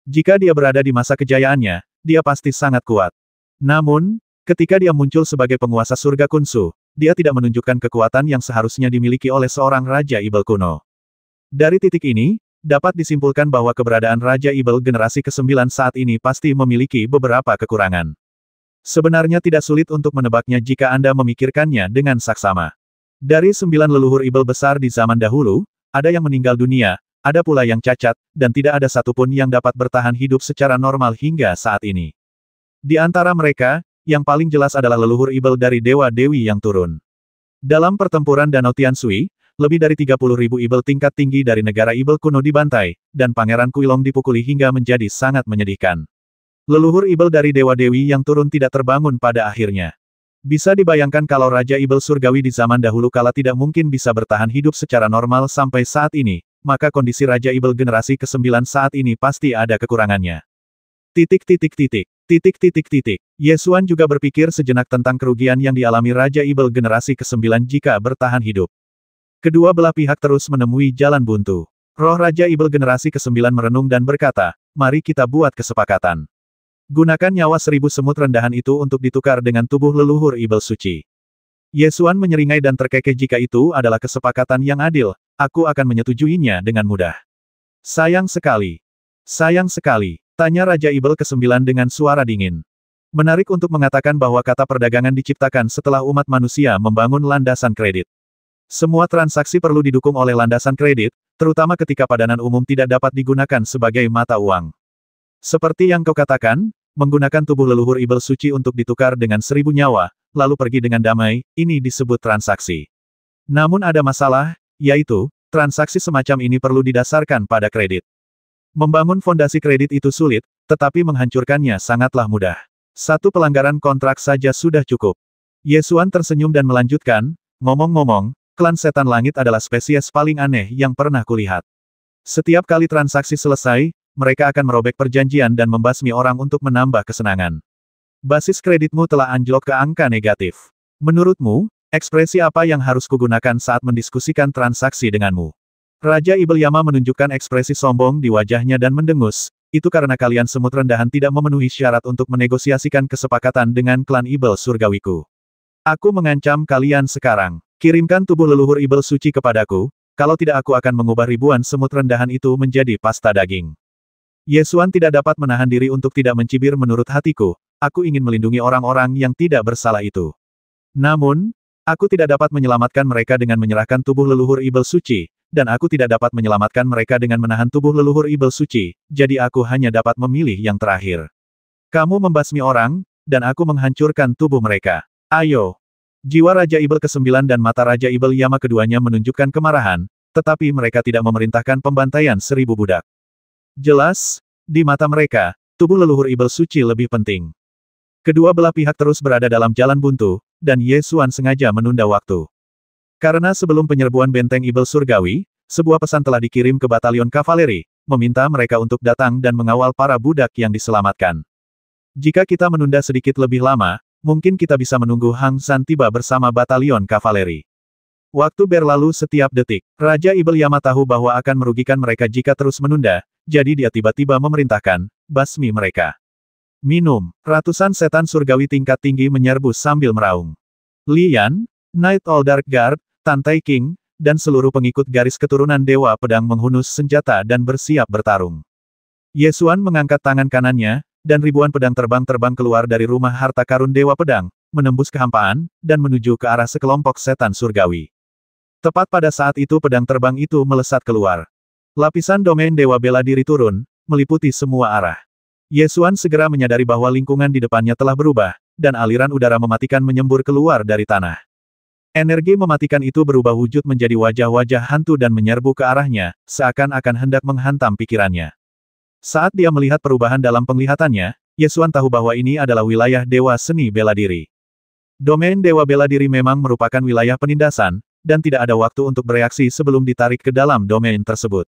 Jika dia berada di masa kejayaannya, dia pasti sangat kuat. Namun, ketika dia muncul sebagai penguasa surga Kunsu, dia tidak menunjukkan kekuatan yang seharusnya dimiliki oleh seorang Raja Ibel kuno. Dari titik ini, dapat disimpulkan bahwa keberadaan Raja Ibel generasi ke-9 saat ini pasti memiliki beberapa kekurangan. Sebenarnya tidak sulit untuk menebaknya jika Anda memikirkannya dengan saksama. Dari 9 leluhur ibel besar di zaman dahulu, ada yang meninggal dunia, ada pula yang cacat, dan tidak ada satupun yang dapat bertahan hidup secara normal hingga saat ini. Di antara mereka, yang paling jelas adalah leluhur ibel dari Dewa-Dewi yang turun. Dalam pertempuran Danau Tianshui, lebih dari 30.000 ibel tingkat tinggi dari negara ibel kuno dibantai, dan Pangeran Kuilong dipukuli hingga menjadi sangat menyedihkan. Leluhur ibel dari Dewa-Dewi yang turun tidak terbangun pada akhirnya. Bisa dibayangkan kalau Raja Ibel Surgawi di zaman dahulu kala tidak mungkin bisa bertahan hidup secara normal sampai saat ini, maka kondisi Raja Ibel generasi ke-9 saat ini pasti ada kekurangannya. Ye Xuan juga berpikir sejenak tentang kerugian yang dialami Raja Ibel generasi ke-9 jika bertahan hidup. Kedua belah pihak terus menemui jalan buntu. Roh Raja Ibel generasi ke-9 merenung dan berkata, mari kita buat kesepakatan. Gunakan nyawa 1000 semut rendahan itu untuk ditukar dengan tubuh leluhur ibel suci. Ye Xuan menyeringai dan terkekeh jika itu adalah kesepakatan yang adil, aku akan menyetujuinya dengan mudah. Sayang sekali. Sayang sekali, tanya Raja Ibel ke-9 dengan suara dingin. Menarik untuk mengatakan bahwa kata perdagangan diciptakan setelah umat manusia membangun landasan kredit. Semua transaksi perlu didukung oleh landasan kredit, terutama ketika padanan umum tidak dapat digunakan sebagai mata uang. Seperti yang kau katakan, menggunakan tubuh leluhur ibel suci untuk ditukar dengan 1000 nyawa, lalu pergi dengan damai, ini disebut transaksi. Namun ada masalah, yaitu, transaksi semacam ini perlu didasarkan pada kredit. Membangun fondasi kredit itu sulit, tetapi menghancurkannya sangatlah mudah. Satu pelanggaran kontrak saja sudah cukup. Ye Xuan tersenyum dan melanjutkan, ngomong-ngomong, klan setan langit adalah spesies paling aneh yang pernah kulihat. Setiap kali transaksi selesai, mereka akan merobek perjanjian dan membasmi orang untuk menambah kesenangan. Basis kreditmu telah anjlok ke angka negatif. Menurutmu, ekspresi apa yang harus kugunakan saat mendiskusikan transaksi denganmu? Raja Ibel Yama menunjukkan ekspresi sombong di wajahnya dan mendengus, itu karena kalian semut rendahan tidak memenuhi syarat untuk menegosiasikan kesepakatan dengan klan Ibel Surgawiku. Aku mengancam kalian sekarang. Kirimkan tubuh leluhur Ibel suci kepadaku, kalau tidak aku akan mengubah ribuan semut rendahan itu menjadi pasta daging. Ye Xuan tidak dapat menahan diri untuk tidak mencibir menurut hatiku, aku ingin melindungi orang-orang yang tidak bersalah itu. Namun, aku tidak dapat menyelamatkan mereka dengan menyerahkan tubuh leluhur ibel suci, dan aku tidak dapat menyelamatkan mereka dengan menahan tubuh leluhur ibel suci, jadi aku hanya dapat memilih yang terakhir. Kamu membasmi orang, dan aku menghancurkan tubuh mereka. Ayo! Jiwa Raja Ibel ke-9 dan mata Raja Ibel Yama keduanya menunjukkan kemarahan, tetapi mereka tidak memerintahkan pembantaian 1000 budak. Jelas, di mata mereka, tubuh leluhur ibel suci lebih penting. Kedua belah pihak terus berada dalam jalan buntu, dan Ye Xuan sengaja menunda waktu. Karena sebelum penyerbuan benteng ibel surgawi, sebuah pesan telah dikirim ke batalion kavaleri, meminta mereka untuk datang dan mengawal para budak yang diselamatkan. Jika kita menunda sedikit lebih lama, mungkin kita bisa menunggu Hang San tiba bersama batalion kavaleri. Waktu berlalu setiap detik. Raja Ibel Yama tahu bahwa akan merugikan mereka jika terus menunda, jadi dia tiba-tiba memerintahkan, basmi mereka. Minum. Ratusan setan surgawi tingkat tinggi menyerbu sambil meraung. Li Yan, Knight All Dark Guard, Tan Tai King, dan seluruh pengikut garis keturunan Dewa Pedang menghunus senjata dan bersiap bertarung. Ye Xuan mengangkat tangan kanannya, dan ribuan pedang terbang keluar dari rumah harta karun Dewa Pedang, menembus kehampaan, dan menuju ke arah sekelompok setan surgawi. Tepat pada saat itu pedang terbang itu melesat keluar. Lapisan domain Dewa Bela Diri turun, meliputi semua arah. Ye Xuan segera menyadari bahwa lingkungan di depannya telah berubah, dan aliran udara mematikan menyembur keluar dari tanah. Energi mematikan itu berubah wujud menjadi wajah-wajah hantu dan menyerbu ke arahnya, seakan-akan hendak menghantam pikirannya. Saat dia melihat perubahan dalam penglihatannya, Ye Xuan tahu bahwa ini adalah wilayah Dewa Seni Bela Diri. Domain Dewa Bela Diri memang merupakan wilayah penindasan, dan tidak ada waktu untuk bereaksi sebelum ditarik ke dalam domain tersebut.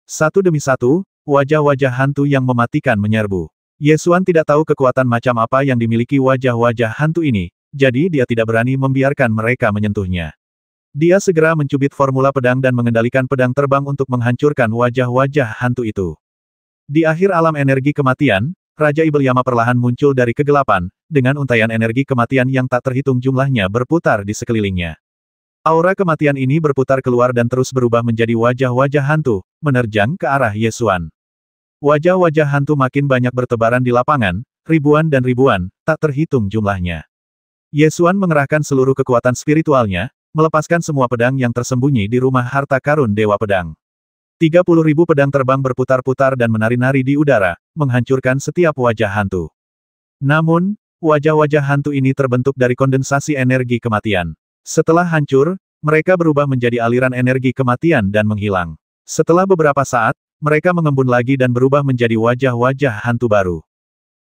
Satu demi satu, wajah-wajah hantu yang mematikan menyerbu. Ye Xuan tidak tahu kekuatan macam apa yang dimiliki wajah-wajah hantu ini, jadi dia tidak berani membiarkan mereka menyentuhnya. Dia segera mencubit formula pedang dan mengendalikan pedang terbang untuk menghancurkan wajah-wajah hantu itu. Di akhir alam energi kematian, Raja Ibel Yama perlahan muncul dari kegelapan, dengan untaian energi kematian yang tak terhitung jumlahnya berputar di sekelilingnya. Aura kematian ini berputar keluar dan terus berubah menjadi wajah-wajah hantu, menerjang ke arah Ye Xuan. Wajah-wajah hantu makin banyak bertebaran di lapangan, ribuan dan ribuan, tak terhitung jumlahnya. Ye Xuan mengerahkan seluruh kekuatan spiritualnya, melepaskan semua pedang yang tersembunyi di rumah harta karun Dewa Pedang. 30.000 pedang terbang berputar-putar dan menari-nari di udara, menghancurkan setiap wajah hantu. Namun, wajah-wajah hantu ini terbentuk dari kondensasi energi kematian. Setelah hancur, mereka berubah menjadi aliran energi kematian dan menghilang. Setelah beberapa saat, mereka mengembun lagi dan berubah menjadi wajah-wajah hantu baru.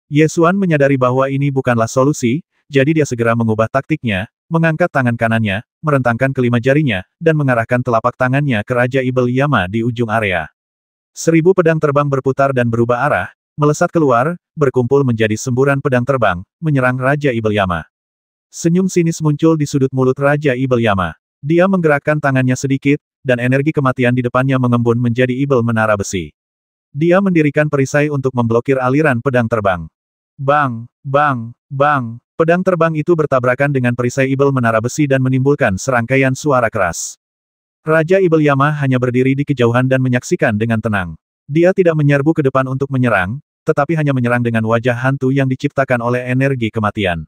Ye Xuan menyadari bahwa ini bukanlah solusi, jadi dia segera mengubah taktiknya, mengangkat tangan kanannya, merentangkan kelima jarinya, dan mengarahkan telapak tangannya ke Raja Ibel Yama di ujung area. 1000 pedang terbang berputar dan berubah arah, melesat keluar, berkumpul menjadi semburan pedang terbang, menyerang Raja Ibel Yama. Senyum sinis muncul di sudut mulut Raja Ibel Yama. Dia menggerakkan tangannya sedikit, dan energi kematian di depannya mengembun menjadi Ibel Menara Besi. Dia mendirikan perisai untuk memblokir aliran pedang terbang. Bang, bang, bang. Pedang terbang itu bertabrakan dengan perisai Ibel Menara Besi dan menimbulkan serangkaian suara keras. Raja Ibel Yama hanya berdiri di kejauhan dan menyaksikan dengan tenang. Dia tidak menyerbu ke depan untuk menyerang, tetapi hanya menyerang dengan wajah hantu yang diciptakan oleh energi kematian.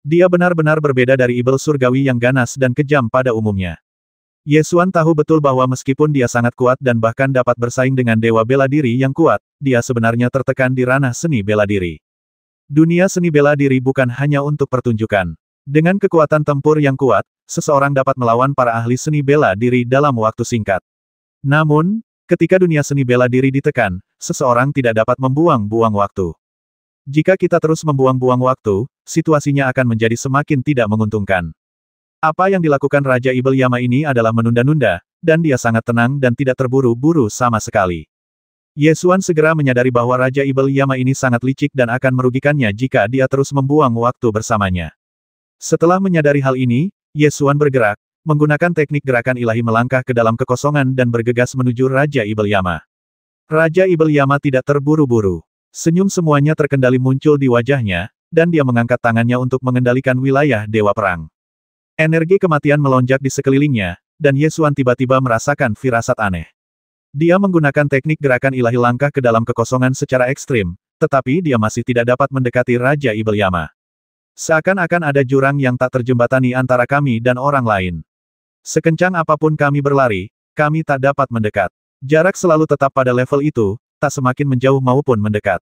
Dia benar-benar berbeda dari Ibel Surgawi yang ganas dan kejam pada umumnya. Ye Xuan tahu betul bahwa meskipun dia sangat kuat dan bahkan dapat bersaing dengan Dewa Bela Diri yang kuat, dia sebenarnya tertekan di ranah seni bela diri. Dunia seni bela diri bukan hanya untuk pertunjukan. Dengan kekuatan tempur yang kuat, seseorang dapat melawan para ahli seni bela diri dalam waktu singkat. Namun, ketika dunia seni bela diri ditekan, seseorang tidak dapat membuang-buang waktu. Jika kita terus membuang-buang waktu, situasinya akan menjadi semakin tidak menguntungkan. Apa yang dilakukan Raja Ibel Yama ini adalah menunda-nunda, dan dia sangat tenang dan tidak terburu-buru sama sekali. Ye Xuan segera menyadari bahwa Raja Ibel Yama ini sangat licik dan akan merugikannya jika dia terus membuang waktu bersamanya. Setelah menyadari hal ini, Ye Xuan bergerak, menggunakan teknik gerakan ilahi melangkah ke dalam kekosongan dan bergegas menuju Raja Ibel Yama. Raja Ibel Yama tidak terburu-buru. Senyum semuanya terkendali muncul di wajahnya, dan dia mengangkat tangannya untuk mengendalikan wilayah Dewa Perang. Energi kematian melonjak di sekelilingnya, dan Ye Xuan tiba-tiba merasakan firasat aneh. Dia menggunakan teknik gerakan ilahi langkah ke dalam kekosongan secara ekstrim, tetapi dia masih tidak dapat mendekati Raja Ibel Yama. Seakan-akan ada jurang yang tak terjembatani antara kami dan orang lain. Sekencang apapun kami berlari, kami tak dapat mendekat. Jarak selalu tetap pada level itu, tak semakin menjauh maupun mendekat.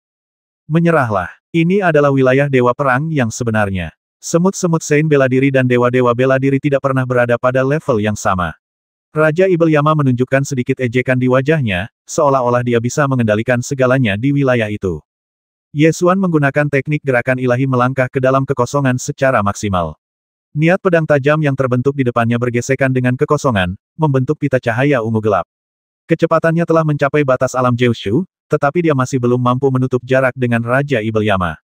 Menyerahlah. Ini adalah wilayah Dewa Perang yang sebenarnya. Semut-semut Sein bela diri dan dewa-dewa bela diri tidak pernah berada pada level yang sama. Raja Ibel Yama menunjukkan sedikit ejekan di wajahnya, seolah-olah dia bisa mengendalikan segalanya di wilayah itu. Ye Xuan menggunakan teknik gerakan ilahi melangkah ke dalam kekosongan secara maksimal. Niat pedang tajam yang terbentuk di depannya bergesekan dengan kekosongan, membentuk pita cahaya ungu gelap. Kecepatannya telah mencapai batas alam Jiushu, tetapi dia masih belum mampu menutup jarak dengan Raja Ibel Yama.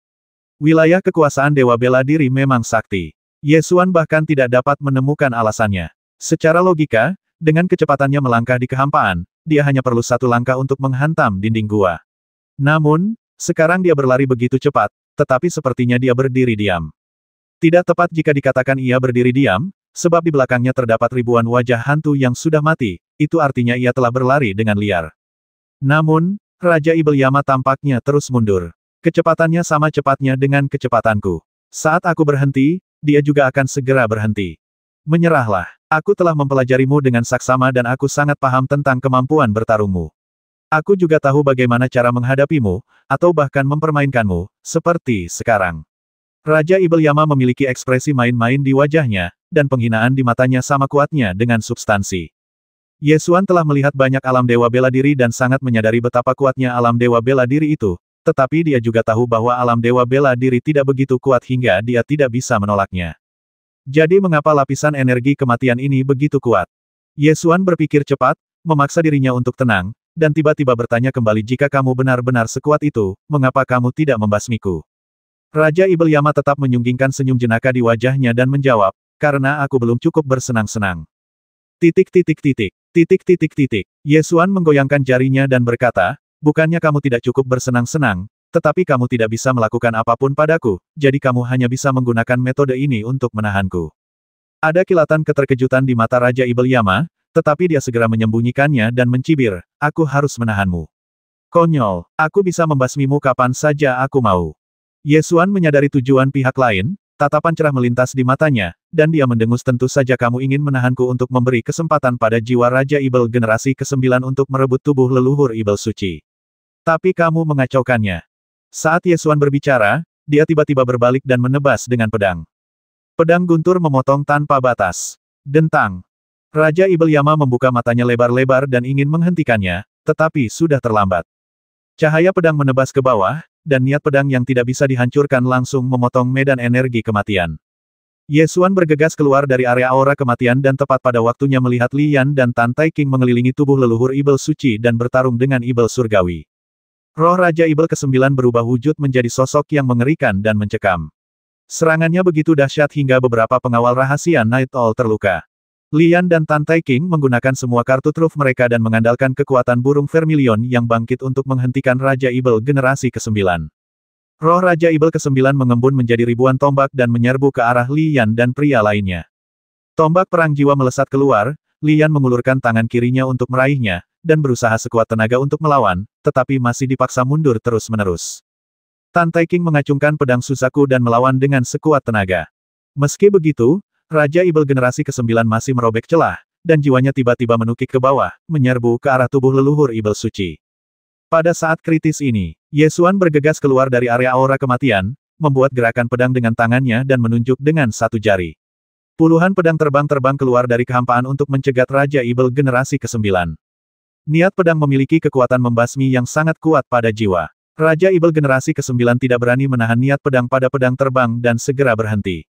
Wilayah kekuasaan Dewa Bela Diri memang sakti. Ye Xuan bahkan tidak dapat menemukan alasannya. Secara logika, dengan kecepatannya melangkah di kehampaan, dia hanya perlu satu langkah untuk menghantam dinding gua. Namun, sekarang dia berlari begitu cepat, tetapi sepertinya dia berdiri diam. Tidak tepat jika dikatakan ia berdiri diam, sebab di belakangnya terdapat ribuan wajah hantu yang sudah mati, itu artinya ia telah berlari dengan liar. Namun, Raja Ibel Yama tampaknya terus mundur. Kecepatannya sama cepatnya dengan kecepatanku. Saat aku berhenti, dia juga akan segera berhenti. Menyerahlah. Aku telah mempelajarimu dengan saksama dan aku sangat paham tentang kemampuan bertarungmu. Aku juga tahu bagaimana cara menghadapimu, atau bahkan mempermainkanmu, seperti sekarang. Raja Ibel Yama memiliki ekspresi main-main di wajahnya, dan penghinaan di matanya sama kuatnya dengan substansi. Ye Xuan telah melihat banyak alam Dewa Bela Diri dan sangat menyadari betapa kuatnya alam Dewa Bela Diri itu, tetapi dia juga tahu bahwa alam Dewa Bela Diri tidak begitu kuat hingga dia tidak bisa menolaknya. Jadi mengapa lapisan energi kematian ini begitu kuat? Ye Xuan berpikir cepat, memaksa dirinya untuk tenang, dan tiba-tiba bertanya kembali jika kamu benar-benar sekuat itu, mengapa kamu tidak membasmiku? Raja Ibel Yama tetap menyunggingkan senyum jenaka di wajahnya dan menjawab, karena aku belum cukup bersenang-senang. Titik. Ye Xuan menggoyangkan jarinya dan berkata, bukannya kamu tidak cukup bersenang-senang, tetapi kamu tidak bisa melakukan apapun padaku, jadi kamu hanya bisa menggunakan metode ini untuk menahanku. Ada kilatan keterkejutan di mata Raja Ibel Yama, tetapi dia segera menyembunyikannya dan mencibir, aku harus menahanmu. Konyol, aku bisa membasmimu kapan saja aku mau. Ye Xuan menyadari tujuan pihak lain, tatapan cerah melintas di matanya, dan dia mendengus. Tentu saja kamu ingin menahanku untuk memberi kesempatan pada jiwa Raja Ibel generasi ke-9 untuk merebut tubuh leluhur Ibel suci. Tapi kamu mengacaukannya. Saat Ye Xuan berbicara, dia tiba-tiba berbalik dan menebas dengan pedang. Pedang guntur memotong tanpa batas. Dentang. Raja Ibel Yama membuka matanya lebar-lebar dan ingin menghentikannya, tetapi sudah terlambat. Cahaya pedang menebas ke bawah, dan niat pedang yang tidak bisa dihancurkan langsung memotong medan energi kematian. Ye Xuan bergegas keluar dari area aura kematian dan tepat pada waktunya melihat Li Yan dan Tan Tai King mengelilingi tubuh leluhur Ibel suci dan bertarung dengan Ibel surgawi. Roh Raja Ibel ke-9 berubah wujud menjadi sosok yang mengerikan dan mencekam. Serangannya begitu dahsyat hingga beberapa pengawal rahasia Night Owl terluka. Li Yan dan Tan Tai King menggunakan semua kartu truf mereka dan mengandalkan kekuatan burung Vermilion yang bangkit untuk menghentikan Raja Ibel generasi ke-9. Roh Raja Ibel ke-9 mengembun menjadi ribuan tombak dan menyerbu ke arah Li Yan dan pria lainnya. Tombak perang jiwa melesat keluar, Li Yan mengulurkan tangan kirinya untuk meraihnya, dan berusaha sekuat tenaga untuk melawan, tetapi masih dipaksa mundur terus-menerus. Tan Tai King mengacungkan pedang Suzaku dan melawan dengan sekuat tenaga. Meski begitu, Raja Ibel generasi ke-9 masih merobek celah, dan jiwanya tiba-tiba menukik ke bawah, menyerbu ke arah tubuh leluhur Ibel suci. Pada saat kritis ini, Ye Xuan bergegas keluar dari area aura kematian, membuat gerakan pedang dengan tangannya dan menunjuk dengan satu jari. Puluhan pedang terbang keluar dari kehampaan untuk mencegat Raja Ibel generasi ke-9. Niat pedang memiliki kekuatan membasmi yang sangat kuat pada jiwa. Raja Ibel generasi ke-9 tidak berani menahan niat pedang pada pedang terbang dan segera berhenti.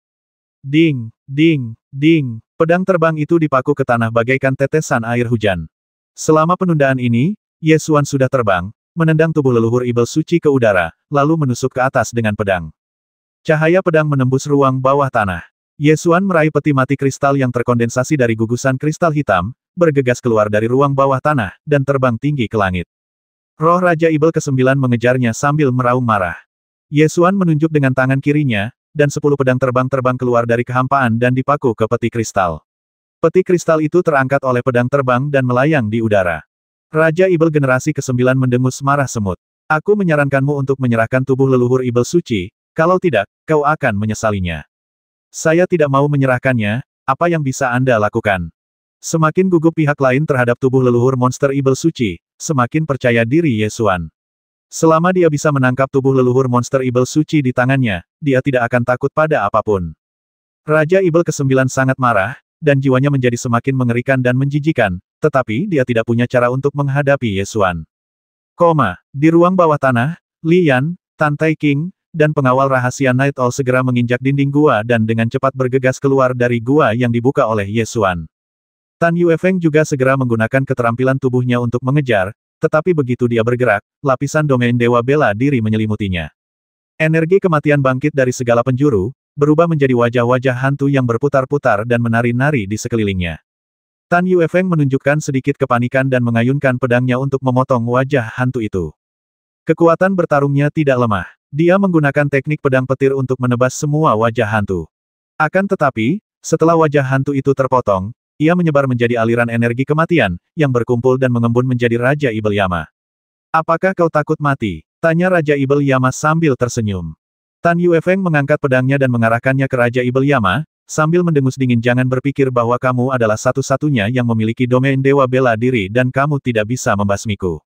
Ding, ding, ding, pedang terbang itu dipaku ke tanah bagaikan tetesan air hujan. Selama penundaan ini, Ye Xuan sudah terbang, menendang tubuh leluhur Ibel suci ke udara, lalu menusuk ke atas dengan pedang. Cahaya pedang menembus ruang bawah tanah. Ye Xuan meraih peti mati kristal yang terkondensasi dari gugusan kristal hitam, bergegas keluar dari ruang bawah tanah, dan terbang tinggi ke langit. Roh Raja Ibel ke-9 mengejarnya sambil meraung marah. Ye Xuan menunjuk dengan tangan kirinya, dan 10 pedang terbang keluar dari kehampaan dan dipaku ke peti kristal. Peti kristal itu terangkat oleh pedang terbang dan melayang di udara. Raja Ibel generasi ke-9 mendengus marah semut. Aku menyarankanmu untuk menyerahkan tubuh leluhur Ibel suci, kalau tidak, kau akan menyesalinya. Saya tidak mau menyerahkannya, apa yang bisa Anda lakukan? Semakin gugup pihak lain terhadap tubuh leluhur monster Ibel suci, semakin percaya diri Ye Xuan. Selama dia bisa menangkap tubuh leluhur monster Ibel suci di tangannya, dia tidak akan takut pada apapun. Raja Ibel ke-9 sangat marah, dan jiwanya menjadi semakin mengerikan dan menjijikan, tetapi dia tidak punya cara untuk menghadapi Ye Xuan. Di ruang bawah tanah, Li Yan, Tan Tai King, dan pengawal rahasia Night Owl segera menginjak dinding gua dan dengan cepat bergegas keluar dari gua yang dibuka oleh Ye Xuan. Tan Yuefeng juga segera menggunakan keterampilan tubuhnya untuk mengejar, tetapi begitu dia bergerak, lapisan domain Dewa Bela Diri menyelimutinya. Energi kematian bangkit dari segala penjuru, berubah menjadi wajah-wajah hantu yang berputar-putar dan menari-nari di sekelilingnya. Tan Yuefeng menunjukkan sedikit kepanikan dan mengayunkan pedangnya untuk memotong wajah hantu itu. Kekuatan bertarungnya tidak lemah. Dia menggunakan teknik pedang petir untuk menebas semua wajah hantu. Akan tetapi, setelah wajah hantu itu terpotong, ia menyebar menjadi aliran energi kematian, yang berkumpul dan mengembun menjadi Raja Ibel Yama. Apakah kau takut mati? Tanya Raja Ibel Yama sambil tersenyum. Tan Yuefeng mengangkat pedangnya dan mengarahkannya ke Raja Ibel Yama, sambil mendengus dingin. Jangan berpikir bahwa kamu adalah satu-satunya yang memiliki domain Dewa Bela Diri dan kamu tidak bisa membasmiku.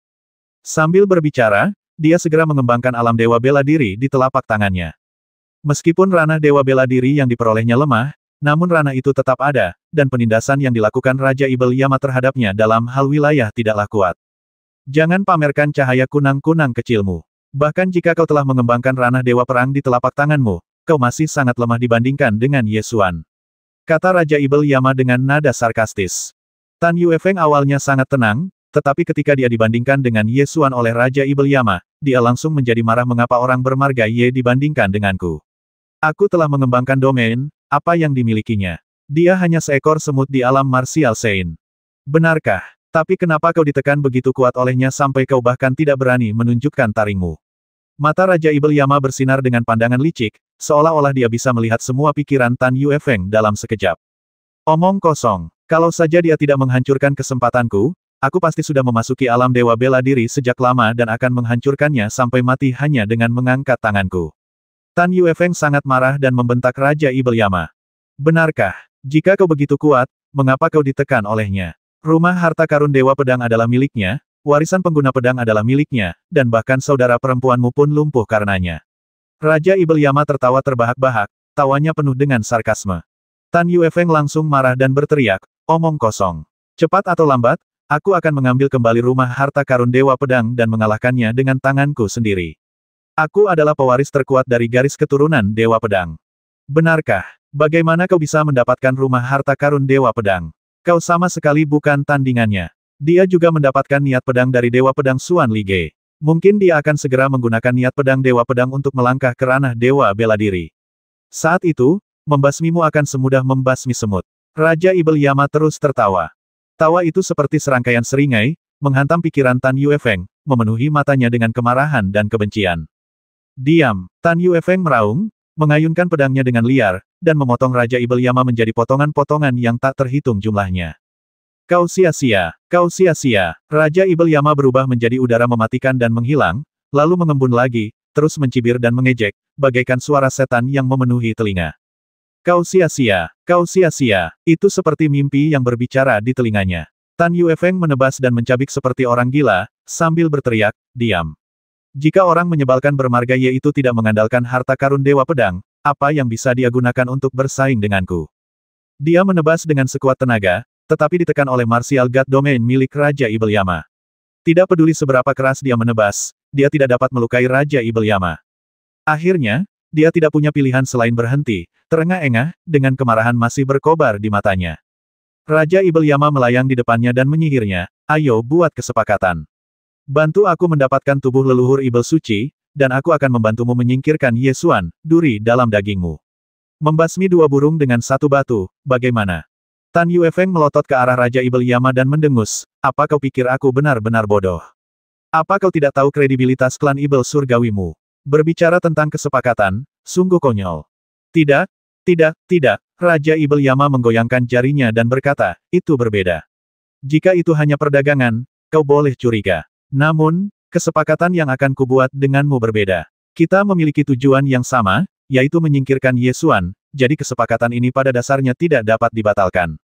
Sambil berbicara, dia segera mengembangkan alam Dewa Bela Diri di telapak tangannya. Meskipun ranah Dewa Bela Diri yang diperolehnya lemah, namun ranah itu tetap ada, dan penindasan yang dilakukan Raja Ibel Yama terhadapnya dalam hal wilayah tidaklah kuat. Jangan pamerkan cahaya kunang-kunang kecilmu. Bahkan jika kau telah mengembangkan ranah Dewa Perang di telapak tanganmu, kau masih sangat lemah dibandingkan dengan Ye Xuan. Kata Raja Ibel Yama dengan nada sarkastis. Tan Yuefeng awalnya sangat tenang, tetapi ketika dia dibandingkan dengan Ye Xuan oleh Raja Ibel Yama, dia langsung menjadi marah. Mengapa orang bermarga Ye dibandingkan denganku? Aku telah mengembangkan domain, apa yang dimilikinya? Dia hanya seekor semut di alam martial Sein. Benarkah? Tapi kenapa kau ditekan begitu kuat olehnya sampai kau bahkan tidak berani menunjukkan taringmu? Mata Raja Ibel Yama bersinar dengan pandangan licik, seolah-olah dia bisa melihat semua pikiran Tan Yuefeng dalam sekejap. Omong kosong. Kalau saja dia tidak menghancurkan kesempatanku, aku pasti sudah memasuki alam Dewa Bela Diri sejak lama dan akan menghancurkannya sampai mati hanya dengan mengangkat tanganku. Tan Yuefeng sangat marah dan membentak Raja Ibel Yama. Benarkah? Jika kau begitu kuat, mengapa kau ditekan olehnya? Rumah harta karun Dewa Pedang adalah miliknya, warisan pengguna pedang adalah miliknya, dan bahkan saudara perempuanmu pun lumpuh karenanya. Raja Ibel Yama tertawa terbahak-bahak, tawanya penuh dengan sarkasme. Tan Yuefeng langsung marah dan berteriak, omong kosong. Cepat atau lambat, aku akan mengambil kembali rumah harta karun Dewa Pedang dan mengalahkannya dengan tanganku sendiri. Aku adalah pewaris terkuat dari garis keturunan Dewa Pedang. Benarkah? Bagaimana kau bisa mendapatkan rumah harta karun Dewa Pedang? Kau sama sekali bukan tandingannya. Dia juga mendapatkan niat pedang dari Dewa Pedang Xuan Lige. Mungkin dia akan segera menggunakan niat pedang Dewa Pedang untuk melangkah ke ranah Dewa Bela Diri. Saat itu, membasmimu akan semudah membasmi semut. Raja Ibel Yama terus tertawa. Tawa itu seperti serangkaian seringai, menghantam pikiran Tan Yuefeng, memenuhi matanya dengan kemarahan dan kebencian. Diam, Tan Yuefeng meraung, mengayunkan pedangnya dengan liar, dan memotong Raja Ibel Yama menjadi potongan-potongan yang tak terhitung jumlahnya. Kau sia-sia, kau sia-sia. Raja Ibel Yama berubah menjadi udara mematikan dan menghilang, lalu mengembun lagi, terus mencibir dan mengejek, bagaikan suara setan yang memenuhi telinga. Kau sia-sia, kau sia-sia. Itu seperti mimpi yang berbicara di telinganya. Tan Yuefeng menebas dan mencabik seperti orang gila, sambil berteriak, diam. Jika orang menyebalkan bermarga yaitu tidak mengandalkan harta karun Dewa Pedang, apa yang bisa dia gunakan untuk bersaing denganku? Dia menebas dengan sekuat tenaga, tetapi ditekan oleh Martial God Domain milik Raja Ibel Yama. Tidak peduli seberapa keras dia menebas, dia tidak dapat melukai Raja Ibel Yama. Akhirnya, dia tidak punya pilihan selain berhenti, terengah-engah, dengan kemarahan masih berkobar di matanya. Raja Ibel Yama melayang di depannya dan menyihirnya, ayo buat kesepakatan. Bantu aku mendapatkan tubuh leluhur Ibel Suci, dan aku akan membantumu menyingkirkan Ye Xuan, duri dalam dagingmu. Membasmi dua burung dengan satu batu, bagaimana? Tan Yuefeng melotot ke arah Raja Ibel Yama dan mendengus, apa kau pikir aku benar-benar bodoh? Apa kau tidak tahu kredibilitas klan Ibel Surgawimu? Berbicara tentang kesepakatan, sungguh konyol. Tidak, tidak, Raja Ibel Yama menggoyangkan jarinya dan berkata, itu berbeda. Jika itu hanya perdagangan, kau boleh curiga. Namun, kesepakatan yang akan kubuat denganmu berbeda. Kita memiliki tujuan yang sama, yaitu menyingkirkan Ye Xuan, jadi kesepakatan ini pada dasarnya tidak dapat dibatalkan.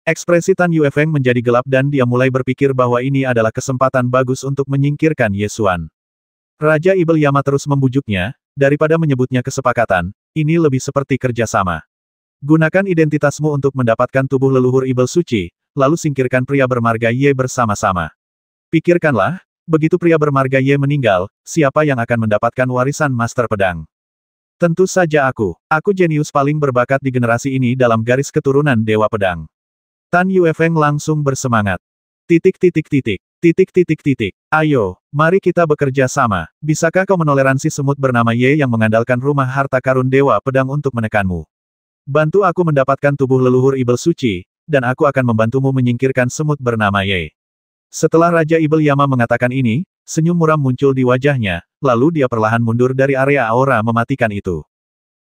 Ekspresi Tan Yuefeng menjadi gelap dan dia mulai berpikir bahwa ini adalah kesempatan bagus untuk menyingkirkan Ye Xuan. Raja Ibel Yama terus membujuknya, daripada menyebutnya kesepakatan, ini lebih seperti kerjasama. Gunakan identitasmu untuk mendapatkan tubuh leluhur Ibel Suci, lalu singkirkan pria bermarga Ye bersama-sama. Pikirkanlah, begitu pria bermarga Ye meninggal, siapa yang akan mendapatkan warisan Master Pedang? Tentu saja aku. Aku jenius paling berbakat di generasi ini dalam garis keturunan Dewa Pedang. Tan Yuefeng langsung bersemangat. Ayo, mari kita bekerja sama. Bisakah kau menoleransi semut bernama Ye yang mengandalkan rumah harta karun Dewa Pedang untuk menekanmu? Bantu aku mendapatkan tubuh leluhur Ibel Suci, dan aku akan membantumu menyingkirkan semut bernama Ye. Setelah Raja Ibel Yama mengatakan ini, senyum muram muncul di wajahnya, lalu dia perlahan mundur dari area aura mematikan itu.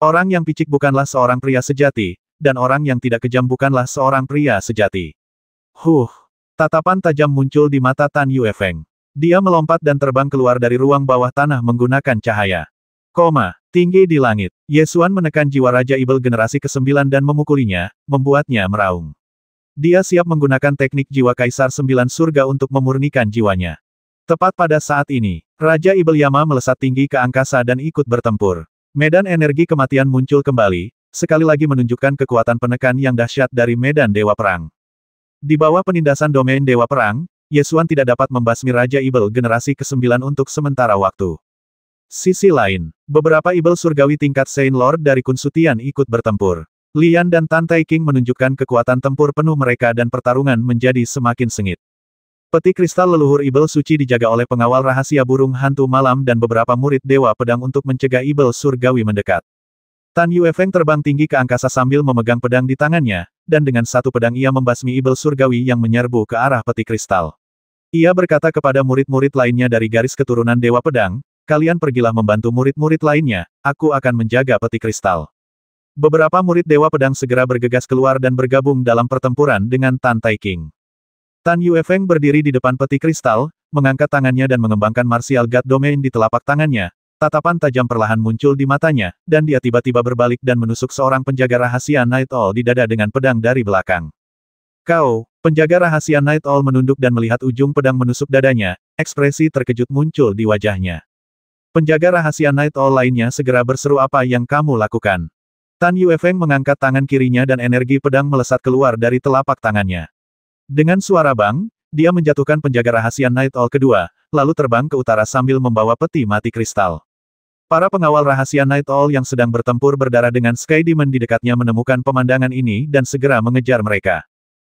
Orang yang picik bukanlah seorang pria sejati, dan orang yang tidak kejam bukanlah seorang pria sejati. Tatapan tajam muncul di mata Tan Yuefeng. Dia melompat dan terbang keluar dari ruang bawah tanah menggunakan cahaya. Tinggi di langit. Ye Xuan menekan jiwa Raja Ibel generasi ke-9 dan memukulinya, membuatnya meraung. Dia siap menggunakan teknik jiwa Kaisar 9 surga untuk memurnikan jiwanya. Tepat pada saat ini, Raja Ibel Yama melesat tinggi ke angkasa dan ikut bertempur. Medan energi kematian muncul kembali, sekali lagi menunjukkan kekuatan penekan yang dahsyat dari medan Dewa Perang. Di bawah penindasan domain Dewa Perang, Ye Xuan tidak dapat membasmi Raja Ibel generasi ke-9 untuk sementara waktu. Sisi lain, beberapa Ibel surgawi tingkat Saint Lord dari Kunsutian ikut bertempur. Lian dan Tan Taiking menunjukkan kekuatan tempur penuh mereka dan pertarungan menjadi semakin sengit. Peti kristal leluhur Ibel Suci dijaga oleh pengawal rahasia burung hantu malam dan beberapa murid Dewa Pedang untuk mencegah Ibel surgawi mendekat. Tan Yuefeng terbang tinggi ke angkasa sambil memegang pedang di tangannya, dan dengan satu pedang ia membasmi Ibel surgawi yang menyerbu ke arah peti kristal. Ia berkata kepada murid-murid lainnya dari garis keturunan Dewa Pedang, kalian pergilah membantu murid-murid lainnya, aku akan menjaga peti kristal. Beberapa murid Dewa Pedang segera bergegas keluar dan bergabung dalam pertempuran dengan Tan Taiking. Tan Yuefeng berdiri di depan peti kristal, mengangkat tangannya dan mengembangkan Martial God Domain di telapak tangannya, Tatapan tajam perlahan muncul di matanya, dan dia tiba-tiba berbalik dan menusuk seorang penjaga rahasia Night Owl di dada dengan pedang dari belakang. Kau, penjaga rahasia Night Owl menunduk dan melihat ujung pedang menusuk dadanya, ekspresi terkejut muncul di wajahnya. Penjaga rahasia Night Owl lainnya segera berseru, apa yang kamu lakukan? Tan Yuefeng mengangkat tangan kirinya dan energi pedang melesat keluar dari telapak tangannya. Dengan suara bang, dia menjatuhkan penjaga rahasia Night Owl kedua, lalu terbang ke utara sambil membawa peti mati kristal. Para pengawal rahasia Night Owl yang sedang bertempur berdarah dengan Sky Demon di dekatnya menemukan pemandangan ini dan segera mengejar mereka.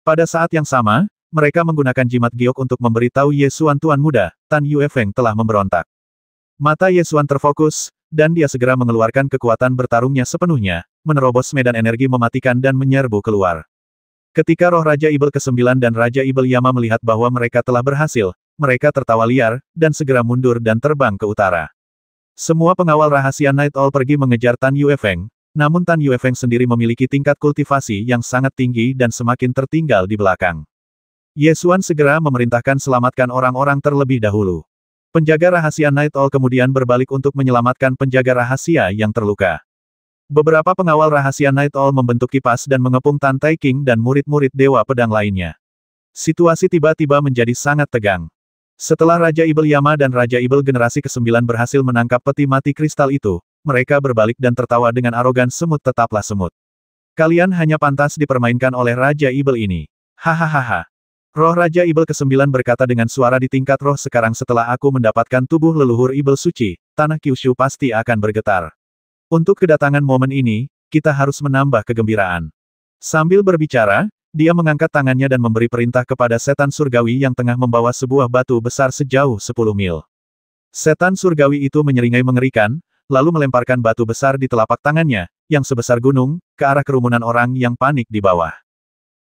Pada saat yang sama, mereka menggunakan jimat giok untuk memberitahu Ye Xuan tuan muda, Tan Yuefeng telah memberontak. Mata Ye Xuan terfokus, dan dia segera mengeluarkan kekuatan bertarungnya sepenuhnya, menerobos medan energi mematikan dan menyerbu keluar. Ketika roh Raja Ibel ke-9 dan Raja Ibel Yama melihat bahwa mereka telah berhasil, mereka tertawa liar, dan segera mundur dan terbang ke utara. Semua pengawal rahasia Night Owl pergi mengejar Tan Yuefeng, namun Tan Yuefeng sendiri memiliki tingkat kultivasi yang sangat tinggi dan semakin tertinggal di belakang. Ye Xuan segera memerintahkan selamatkan orang-orang terlebih dahulu. Penjaga rahasia Night Owl kemudian berbalik untuk menyelamatkan penjaga rahasia yang terluka. Beberapa pengawal rahasia Night Owl membentuk kipas dan mengepung Tan Tai King dan murid-murid Dewa Pedang lainnya. Situasi tiba-tiba menjadi sangat tegang. Setelah Raja Ibel Yama dan Raja Ibel generasi ke-9 berhasil menangkap peti mati kristal itu, mereka berbalik dan tertawa dengan arogan, semut tetaplah semut. Kalian hanya pantas dipermainkan oleh Raja Ibel ini. Hahaha. Roh Raja Ibel ke-9 berkata dengan suara di tingkat roh, sekarang setelah aku mendapatkan tubuh leluhur Ibel suci, tanah Kyushu pasti akan bergetar. Untuk kedatangan momen ini, kita harus menambah kegembiraan. Sambil berbicara, dia mengangkat tangannya dan memberi perintah kepada setan surgawi yang tengah membawa sebuah batu besar sejauh 10 mil. Setan surgawi itu menyeringai mengerikan, lalu melemparkan batu besar di telapak tangannya, yang sebesar gunung, ke arah kerumunan orang yang panik di bawah.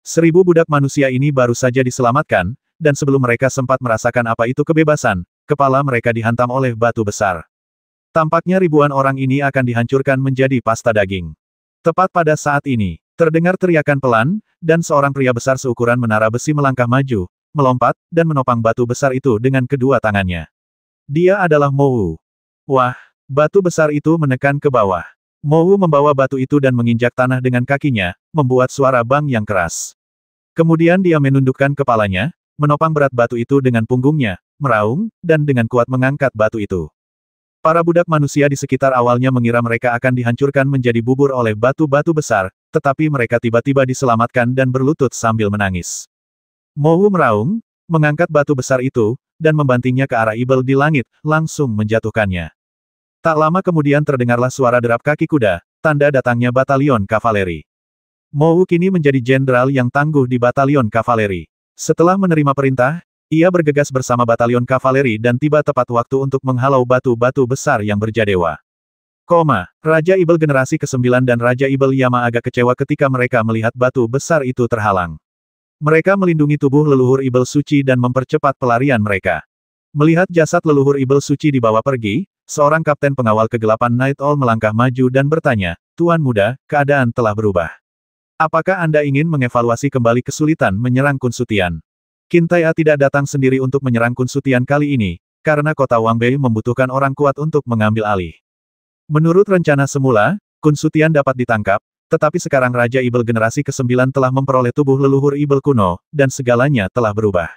1000 budak manusia ini baru saja diselamatkan, dan sebelum mereka sempat merasakan apa itu kebebasan, kepala mereka dihantam oleh batu besar. Tampaknya ribuan orang ini akan dihancurkan menjadi pasta daging. Tepat pada saat ini, terdengar teriakan pelan, dan seorang pria besar seukuran menara besi melangkah maju, melompat, dan menopang batu besar itu dengan kedua tangannya. Dia adalah Mo Wu. Wah, batu besar itu menekan ke bawah. Mo Wu membawa batu itu dan menginjak tanah dengan kakinya, membuat suara bang yang keras. Kemudian dia menundukkan kepalanya, menopang berat batu itu dengan punggungnya, meraung, dan dengan kuat mengangkat batu itu. Para budak manusia di sekitar awalnya mengira mereka akan dihancurkan menjadi bubur oleh batu-batu besar, tetapi mereka tiba-tiba diselamatkan dan berlutut sambil menangis. Mo Wu meraung, mengangkat batu besar itu, dan membantingnya ke arah Ibel di langit, langsung menjatuhkannya. Tak lama kemudian terdengarlah suara derap kaki kuda, tanda datangnya batalion kavaleri. Mo Wu kini menjadi jenderal yang tangguh di batalion kavaleri. Setelah menerima perintah, ia bergegas bersama batalion kavaleri dan tiba tepat waktu untuk menghalau batu-batu besar yang berjadewa. Raja Ibel generasi ke-9 dan Raja Ibel Yama agak kecewa ketika mereka melihat batu besar itu terhalang. Mereka melindungi tubuh leluhur Ibel suci dan mempercepat pelarian mereka. Melihat jasad leluhur Ibel suci dibawa pergi, seorang kapten pengawal kegelapan Night Owl melangkah maju dan bertanya, Tuan muda, keadaan telah berubah. Apakah Anda ingin mengevaluasi kembali kesulitan menyerang Kun Sutian? Qintai tidak datang sendiri untuk menyerang Kun Sutian kali ini, karena kota Wangbei membutuhkan orang kuat untuk mengambil alih. Menurut rencana semula, Kun Sutian dapat ditangkap, tetapi sekarang Raja Ibel generasi ke-9 telah memperoleh tubuh leluhur Ibel kuno, dan segalanya telah berubah.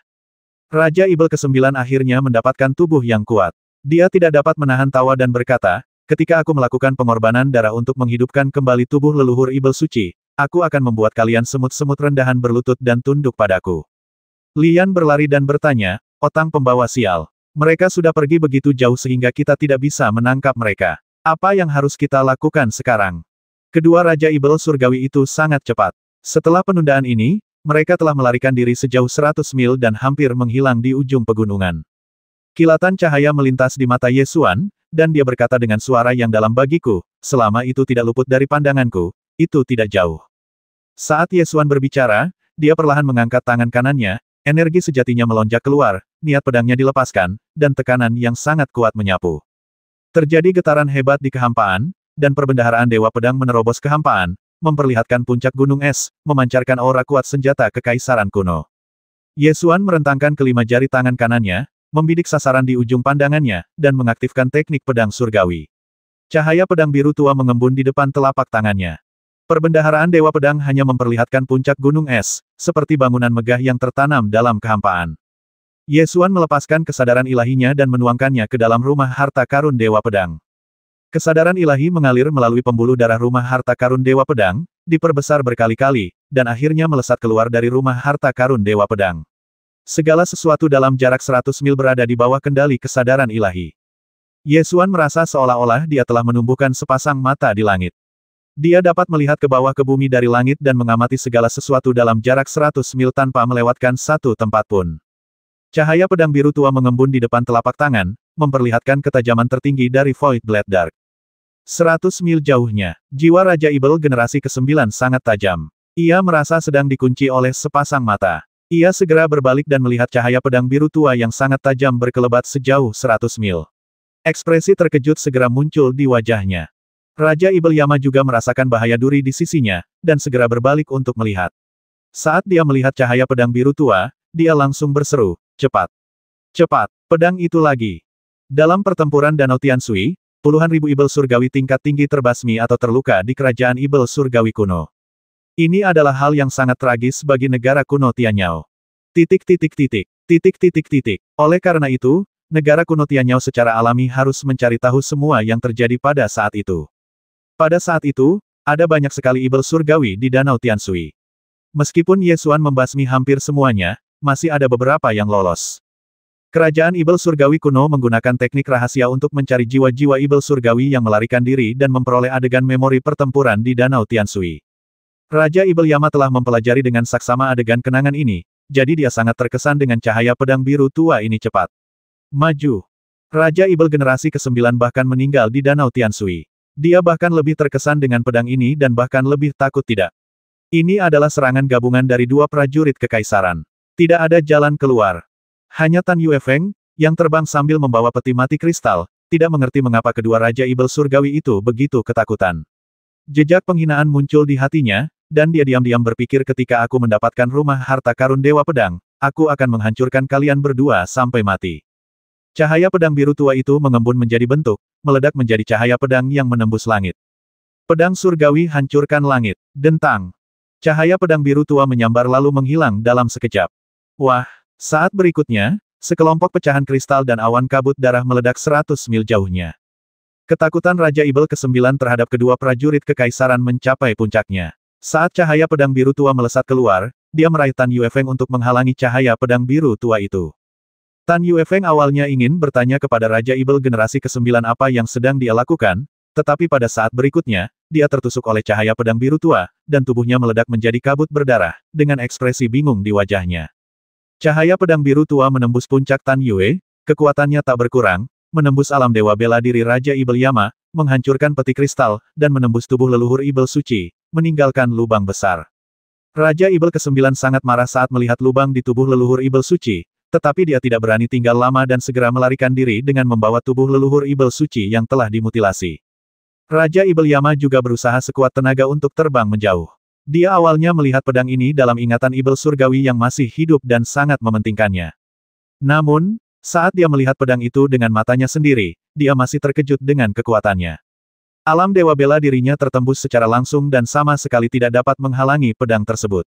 Raja Ibel ke-9 akhirnya mendapatkan tubuh yang kuat. Dia tidak dapat menahan tawa dan berkata, ketika aku melakukan pengorbanan darah untuk menghidupkan kembali tubuh leluhur Ibel suci, aku akan membuat kalian semut-semut rendahan berlutut dan tunduk padaku. Lian berlari dan bertanya, Otang pembawa sial. Mereka sudah pergi begitu jauh sehingga kita tidak bisa menangkap mereka. Apa yang harus kita lakukan sekarang? Kedua Raja Ibel surgawi itu sangat cepat. Setelah penundaan ini, mereka telah melarikan diri sejauh 100 mil dan hampir menghilang di ujung pegunungan. Kilatan cahaya melintas di mata Ye Xuan, dan dia berkata dengan suara yang dalam bagiku, selama itu tidak luput dari pandanganku, itu tidak jauh. Saat Ye Xuan berbicara, dia perlahan mengangkat tangan kanannya, energi sejatinya melonjak keluar, niat pedangnya dilepaskan, dan tekanan yang sangat kuat menyapu. Terjadi getaran hebat di kehampaan, dan perbendaharaan Dewa Pedang menerobos kehampaan, memperlihatkan puncak gunung es, memancarkan aura kuat senjata kekaisaran kuno. Ye Xuan merentangkan kelima jari tangan kanannya, membidik sasaran di ujung pandangannya, dan mengaktifkan teknik pedang surgawi. Cahaya pedang biru tua mengembun di depan telapak tangannya. Perbendaharaan Dewa Pedang hanya memperlihatkan puncak gunung es, seperti bangunan megah yang tertanam dalam kehampaan. Ye Xuan melepaskan kesadaran ilahinya dan menuangkannya ke dalam rumah harta karun Dewa Pedang. Kesadaran ilahi mengalir melalui pembuluh darah rumah harta karun Dewa Pedang, diperbesar berkali-kali, dan akhirnya melesat keluar dari rumah harta karun Dewa Pedang. Segala sesuatu dalam jarak 100 mil berada di bawah kendali kesadaran ilahi. Ye Xuan merasa seolah-olah dia telah menumbuhkan sepasang mata di langit. Dia dapat melihat ke bawah ke bumi dari langit dan mengamati segala sesuatu dalam jarak 100 mil tanpa melewatkan satu tempat pun. Cahaya pedang biru tua mengembun di depan telapak tangan, memperlihatkan ketajaman tertinggi dari Void Blade Dark. 100 mil jauhnya, jiwa Raja Ibel generasi ke-9 sangat tajam. Ia merasa sedang dikunci oleh sepasang mata. Ia segera berbalik dan melihat cahaya pedang biru tua yang sangat tajam berkelebat sejauh 100 mil. Ekspresi terkejut segera muncul di wajahnya. Raja Ibel Yama juga merasakan bahaya duri di sisinya, dan segera berbalik untuk melihat. Saat dia melihat cahaya pedang biru tua, dia langsung berseru, cepat. Cepat, pedang itu lagi. Dalam pertempuran Danau Tianshui, puluhan ribu Ibel surgawi tingkat tinggi terbasmi atau terluka di kerajaan Ibel surgawi kuno. Ini adalah hal yang sangat tragis bagi negara kuno Tianyao. Oleh karena itu, negara kuno Tianyao secara alami harus mencari tahu semua yang terjadi pada saat itu. Pada saat itu, ada banyak sekali Ibel surgawi di Danau Tianshui. Meskipun Ye Xuan membasmi hampir semuanya, masih ada beberapa yang lolos. Kerajaan Ibel surgawi kuno menggunakan teknik rahasia untuk mencari jiwa-jiwa Ibel surgawi yang melarikan diri dan memperoleh adegan memori pertempuran di Danau Tianshui. Raja Ibel Yama telah mempelajari dengan saksama adegan kenangan ini, jadi dia sangat terkesan dengan cahaya pedang biru tua ini cepat. Maju. Raja Ibel generasi ke-9 bahkan meninggal di Danau Tianshui. Dia bahkan lebih terkesan dengan pedang ini dan bahkan lebih takut tidak. Ini adalah serangan gabungan dari dua prajurit kekaisaran. Tidak ada jalan keluar. Hanya Tan Yuefeng, yang terbang sambil membawa peti mati kristal, tidak mengerti mengapa kedua Raja Ibel surgawi itu begitu ketakutan. Jejak penghinaan muncul di hatinya, dan dia diam-diam berpikir ketika aku mendapatkan rumah harta karun Dewa Pedang, aku akan menghancurkan kalian berdua sampai mati. Cahaya pedang biru tua itu mengembun menjadi bentuk, meledak menjadi cahaya pedang yang menembus langit. Pedang surgawi hancurkan langit. Dentang. Cahaya pedang biru tua menyambar lalu menghilang dalam sekejap. Wah, saat berikutnya, sekelompok pecahan kristal dan awan kabut darah meledak 100 mil jauhnya. Ketakutan Raja Ibel ke-9 terhadap kedua prajurit kekaisaran mencapai puncaknya. Saat cahaya pedang biru tua melesat keluar, dia meraih Tan Yuefeng untuk menghalangi cahaya pedang biru tua itu. Tan Yuefeng awalnya ingin bertanya kepada Raja Ibel generasi ke-9 apa yang sedang dia lakukan, tetapi pada saat berikutnya, dia tertusuk oleh cahaya pedang biru tua, dan tubuhnya meledak menjadi kabut berdarah, dengan ekspresi bingung di wajahnya. Cahaya pedang biru tua menembus puncak Tan Yue, kekuatannya tak berkurang, menembus alam dewa bela diri Raja Ibel Yama, menghancurkan peti kristal, dan menembus tubuh leluhur Ibel suci, meninggalkan lubang besar. Raja Ibel ke-9 sangat marah saat melihat lubang di tubuh leluhur Ibel suci, tetapi dia tidak berani tinggal lama dan segera melarikan diri dengan membawa tubuh leluhur Ibel suci yang telah dimutilasi. Raja Ibel Yama juga berusaha sekuat tenaga untuk terbang menjauh. Dia awalnya melihat pedang ini dalam ingatan Ibel surgawi yang masih hidup dan sangat mementingkannya. Namun, saat dia melihat pedang itu dengan matanya sendiri, dia masih terkejut dengan kekuatannya. Alam dewa bela dirinya tertembus secara langsung dan sama sekali tidak dapat menghalangi pedang tersebut.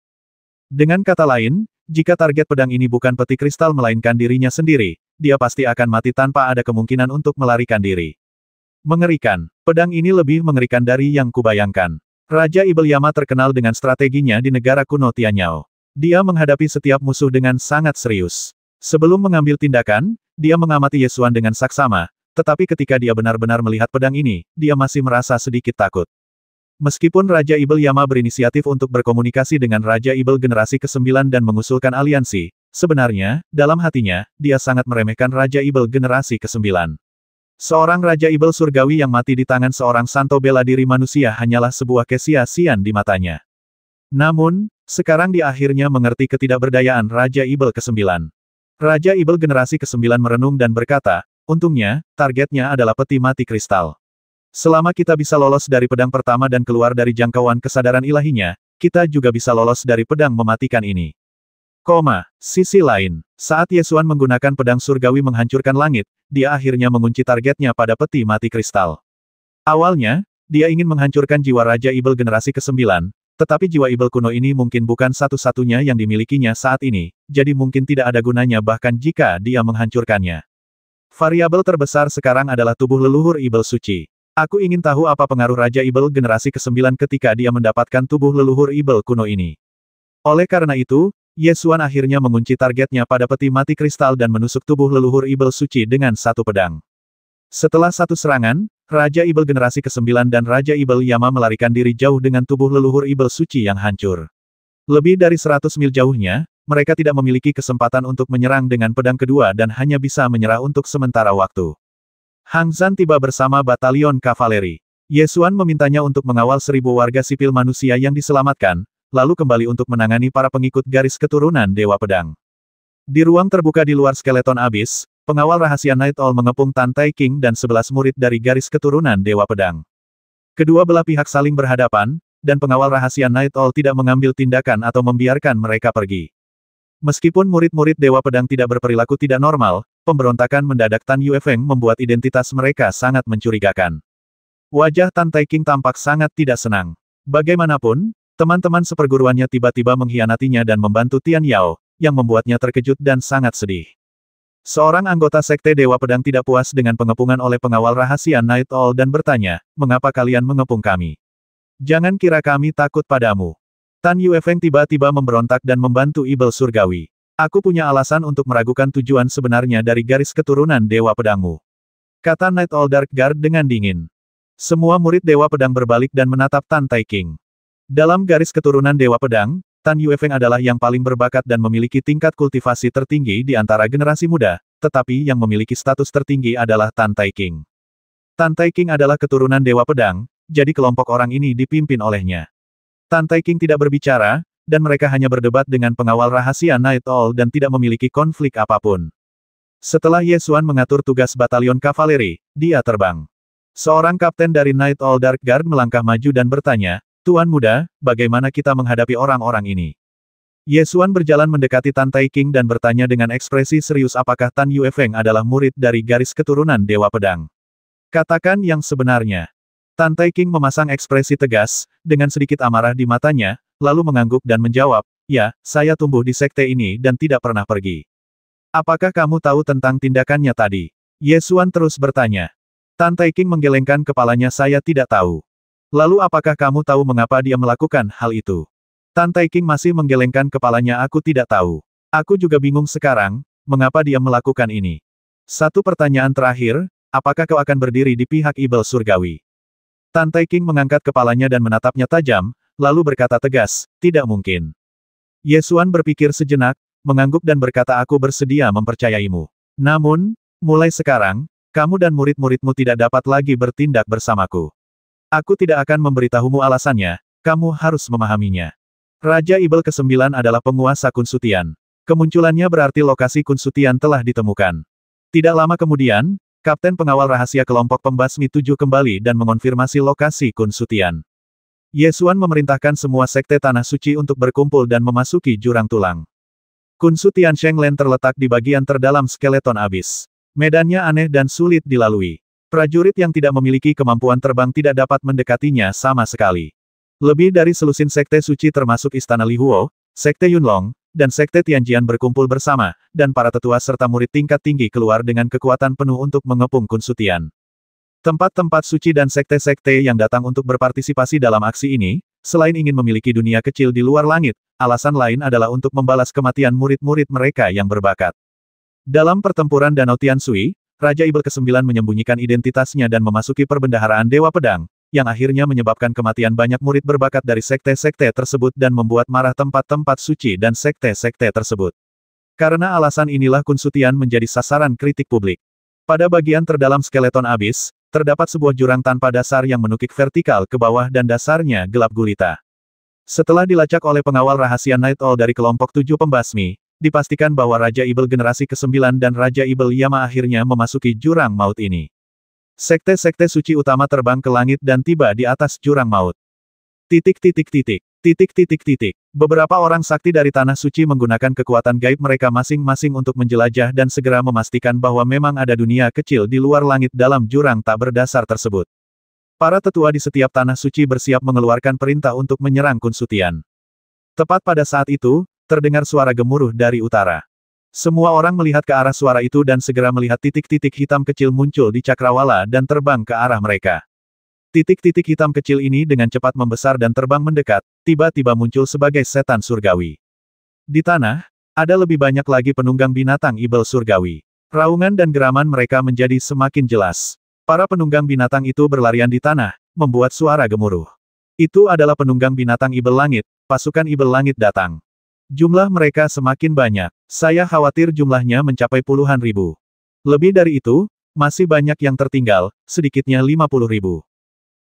Dengan kata lain, jika target pedang ini bukan peti kristal melainkan dirinya sendiri, dia pasti akan mati tanpa ada kemungkinan untuk melarikan diri. Mengerikan. Pedang ini lebih mengerikan dari yang kubayangkan. Raja Ibel Yama terkenal dengan strateginya di negara kuno Tianyao. Dia menghadapi setiap musuh dengan sangat serius. Sebelum mengambil tindakan, dia mengamati Ye Xuan dengan saksama, tetapi ketika dia benar-benar melihat pedang ini, dia masih merasa sedikit takut. Meskipun Raja Ibel Yama berinisiatif untuk berkomunikasi dengan Raja Ibel generasi ke-9 dan mengusulkan aliansi, sebenarnya, dalam hatinya, dia sangat meremehkan Raja Ibel generasi ke-9. Seorang Raja Ibel surgawi yang mati di tangan seorang santo bela diri manusia hanyalah sebuah kesia-siaan di matanya. Namun, sekarang dia akhirnya mengerti ketidakberdayaan Raja Ibel ke-9. Raja Ibel generasi ke-9 merenung dan berkata, untungnya, targetnya adalah peti mati kristal. Selama kita bisa lolos dari pedang pertama dan keluar dari jangkauan kesadaran ilahinya, kita juga bisa lolos dari pedang mematikan ini. Sisi lain, saat Yesuan menggunakan pedang surgawi menghancurkan langit, dia akhirnya mengunci targetnya pada peti mati kristal. Awalnya, dia ingin menghancurkan jiwa Raja Ibel generasi ke-9, tetapi jiwa Ibel kuno ini mungkin bukan satu-satunya yang dimilikinya saat ini, jadi mungkin tidak ada gunanya bahkan jika dia menghancurkannya. Variabel terbesar sekarang adalah tubuh leluhur Ibel suci. Aku ingin tahu apa pengaruh Raja Ibel generasi ke-9 ketika dia mendapatkan tubuh leluhur Ibel kuno ini. Oleh karena itu, Yesuan akhirnya mengunci targetnya pada peti mati kristal dan menusuk tubuh leluhur Ibel suci dengan satu pedang. Setelah satu serangan, Raja Ibel generasi ke-9 dan Raja Ibel Yama melarikan diri jauh dengan tubuh leluhur Ibel suci yang hancur. Lebih dari 100 mil jauhnya, mereka tidak memiliki kesempatan untuk menyerang dengan pedang kedua dan hanya bisa menyerah untuk sementara waktu. Hang Zhan tiba bersama batalion kavaleri. Yesuan memintanya untuk mengawal 1000 warga sipil manusia yang diselamatkan, lalu kembali untuk menangani para pengikut garis keturunan Dewa Pedang. Di ruang terbuka di luar skeleton abis, pengawal rahasia Night Owl mengepung Tan Tai King dan 11 murid dari garis keturunan Dewa Pedang. Kedua belah pihak saling berhadapan, dan pengawal rahasia Night Owl tidak mengambil tindakan atau membiarkan mereka pergi. Meskipun murid-murid Dewa Pedang tidak berperilaku tidak normal, pemberontakan mendadak Tan Yuefeng membuat identitas mereka sangat mencurigakan. Wajah Tan Tai King tampak sangat tidak senang. Bagaimanapun, teman-teman seperguruannya tiba-tiba mengkhianatinya dan membantu Tian Yao, yang membuatnya terkejut dan sangat sedih. Seorang anggota Sekte Dewa Pedang tidak puas dengan pengepungan oleh pengawal rahasia Night Owl dan bertanya, "Mengapa kalian mengepung kami? Jangan kira kami takut padamu." Tan Yuefeng tiba-tiba memberontak dan membantu Ibel Surgawi. "Aku punya alasan untuk meragukan tujuan sebenarnya dari garis keturunan Dewa Pedangmu," kata Night Owl Dark Guard dengan dingin. Semua murid Dewa Pedang berbalik dan menatap Tan Tai King. Dalam garis keturunan Dewa Pedang, Tan Yuefeng adalah yang paling berbakat dan memiliki tingkat kultivasi tertinggi di antara generasi muda, tetapi yang memiliki status tertinggi adalah Tan Tai King. Tan Tai King adalah keturunan Dewa Pedang, jadi kelompok orang ini dipimpin olehnya. Tan Tai King tidak berbicara, dan mereka hanya berdebat dengan pengawal rahasia Night Owl dan tidak memiliki konflik apapun. Setelah Yesuan mengatur tugas batalion kavaleri, dia terbang. Seorang kapten dari Night Owl Dark Guard melangkah maju dan bertanya, "Tuan muda, bagaimana kita menghadapi orang-orang ini?" Yesuan berjalan mendekati Tan Tai King dan bertanya dengan ekspresi serius apakah Tan Yuefeng adalah murid dari garis keturunan Dewa Pedang. "Katakan yang sebenarnya." Tan Tai King memasang ekspresi tegas, dengan sedikit amarah di matanya, lalu mengangguk dan menjawab, "Ya, saya tumbuh di sekte ini dan tidak pernah pergi." "Apakah kamu tahu tentang tindakannya tadi?" Yesuan terus bertanya. Tan Tai King menggelengkan kepalanya. "Saya tidak tahu." "Lalu apakah kamu tahu mengapa dia melakukan hal itu?" Tan Tai King masih menggelengkan kepalanya. "Aku tidak tahu. Aku juga bingung sekarang, mengapa dia melakukan ini." Satu pertanyaan terakhir, apakah kau akan berdiri di pihak Ibel Surgawi? Tan Tai King mengangkat kepalanya dan menatapnya tajam, lalu berkata tegas, "Tidak mungkin." Yesuan berpikir sejenak, mengangguk dan berkata, "Aku bersedia mempercayaimu. Namun, mulai sekarang, kamu dan murid-muridmu tidak dapat lagi bertindak bersamaku. Aku tidak akan memberitahumu alasannya, kamu harus memahaminya." Raja Ibel ke-9 adalah penguasa Kunsutian. Kemunculannya berarti lokasi Kunsutian telah ditemukan. Tidak lama kemudian, Kapten Pengawal Rahasia Kelompok Pembasmi 7 kembali dan mengonfirmasi lokasi Kunsutian. Yesuan memerintahkan semua sekte Tanah Suci untuk berkumpul dan memasuki jurang tulang. Kunsutian Shenglen terletak di bagian terdalam skeleton abis. Medannya aneh dan sulit dilalui. Prajurit yang tidak memiliki kemampuan terbang tidak dapat mendekatinya sama sekali. Lebih dari selusin sekte suci termasuk Istana Li Huo, Sekte Yunlong, dan Sekte Tianjian berkumpul bersama, dan para tetua serta murid tingkat tinggi keluar dengan kekuatan penuh untuk mengepung Kunsutian. Tempat-tempat suci dan sekte-sekte yang datang untuk berpartisipasi dalam aksi ini, selain ingin memiliki dunia kecil di luar langit, alasan lain adalah untuk membalas kematian murid-murid mereka yang berbakat. Dalam pertempuran Danau Tianshui, Raja Ibel ke-9 menyembunyikan identitasnya dan memasuki perbendaharaan Dewa Pedang, yang akhirnya menyebabkan kematian banyak murid berbakat dari sekte-sekte tersebut dan membuat marah tempat-tempat suci dan sekte-sekte tersebut. Karena alasan inilah Kunsutian menjadi sasaran kritik publik. Pada bagian terdalam skeleton abis, terdapat sebuah jurang tanpa dasar yang menukik vertikal ke bawah dan dasarnya gelap gulita. Setelah dilacak oleh pengawal rahasia Night Owl dari kelompok 7 pembasmi, dipastikan bahwa Raja Ibel generasi ke-9 dan Raja Ibel Yama akhirnya memasuki jurang maut ini. Sekte-sekte suci utama terbang ke langit dan tiba di atas jurang maut. Titik titik titik. Titik titik titik. Beberapa orang sakti dari Tanah Suci menggunakan kekuatan gaib mereka masing-masing untuk menjelajah dan segera memastikan bahwa memang ada dunia kecil di luar langit dalam jurang tak berdasar tersebut. Para tetua di setiap Tanah Suci bersiap mengeluarkan perintah untuk menyerang Kun Sutian. Tepat pada saat itu, terdengar suara gemuruh dari utara. Semua orang melihat ke arah suara itu dan segera melihat titik-titik hitam kecil muncul di cakrawala dan terbang ke arah mereka. Titik-titik hitam kecil ini dengan cepat membesar dan terbang mendekat, tiba-tiba muncul sebagai setan surgawi. Di tanah, ada lebih banyak lagi penunggang binatang ibel surgawi. Raungan dan geraman mereka menjadi semakin jelas. Para penunggang binatang itu berlarian di tanah, membuat suara gemuruh. Itu adalah penunggang binatang ibel langit, pasukan ibel langit datang. Jumlah mereka semakin banyak. Saya khawatir jumlahnya mencapai puluhan ribu. Lebih dari itu, masih banyak yang tertinggal, sedikitnya 50.000.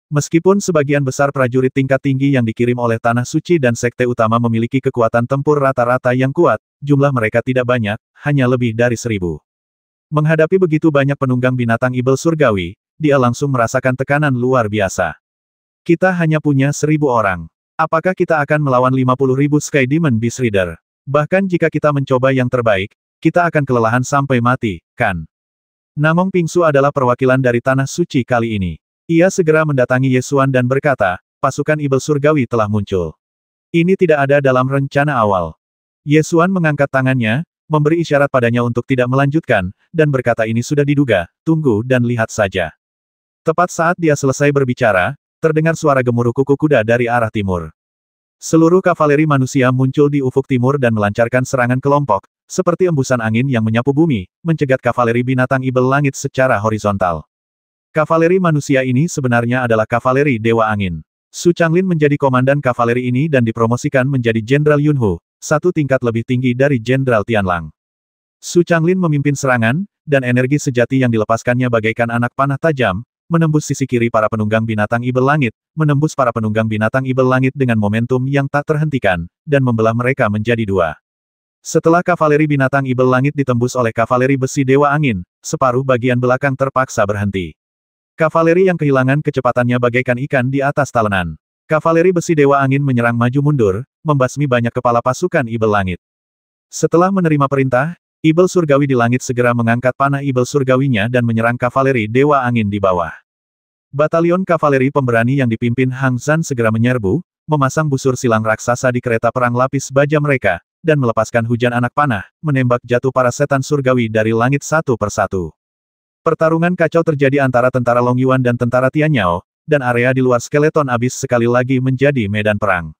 Meskipun sebagian besar prajurit tingkat tinggi yang dikirim oleh Tanah Suci dan Sekte Utama memiliki kekuatan tempur rata-rata yang kuat, jumlah mereka tidak banyak, hanya lebih dari 1000. Menghadapi begitu banyak penunggang binatang ibel surgawi, dia langsung merasakan tekanan luar biasa. Kita hanya punya 1000 orang. Apakah kita akan melawan 50.000 Sky Demon Beast Reader? Bahkan jika kita mencoba yang terbaik, kita akan kelelahan sampai mati, kan? Namong Pingsu adalah perwakilan dari Tanah Suci kali ini. Ia segera mendatangi Yesuan dan berkata, pasukan ibel surgawi telah muncul. Ini tidak ada dalam rencana awal. Yesuan mengangkat tangannya, memberi isyarat padanya untuk tidak melanjutkan, dan berkata ini sudah diduga, tunggu dan lihat saja. Tepat saat dia selesai berbicara, terdengar suara gemuruh kuku kuda dari arah timur. Seluruh kavaleri manusia muncul di ufuk timur dan melancarkan serangan kelompok, seperti embusan angin yang menyapu bumi, mencegat kavaleri binatang ibel langit secara horizontal. Kavaleri manusia ini sebenarnya adalah kavaleri Dewa Angin. Su Changlin menjadi komandan kavaleri ini dan dipromosikan menjadi Jenderal Yunhu, satu tingkat lebih tinggi dari Jenderal Tianlang. Su Changlin memimpin serangan, dan energi sejati yang dilepaskannya bagaikan anak panah tajam, menembus sisi kiri para penunggang binatang ibel langit, menembus para penunggang binatang ibel langit dengan momentum yang tak terhentikan, dan membelah mereka menjadi dua. Setelah kavaleri binatang ibel langit ditembus oleh kavaleri besi Dewa Angin, separuh bagian belakang terpaksa berhenti. Kavaleri yang kehilangan kecepatannya bagaikan ikan di atas talenan. Kavaleri besi Dewa Angin menyerang maju mundur, membasmi banyak kepala pasukan ibel langit. Setelah menerima perintah, ibel surgawi di langit segera mengangkat panah ibel surgawinya dan menyerang kavaleri Dewa Angin di bawah. Batalion kavaleri pemberani yang dipimpin Hang Zhan segera menyerbu, memasang busur silang raksasa di kereta perang lapis baja mereka, dan melepaskan hujan anak panah, menembak jatuh para setan surgawi dari langit satu persatu. Pertarungan kacau terjadi antara tentara Long Yuan dan tentara Tianyao, dan area di luar skeleton abis sekali lagi menjadi medan perang.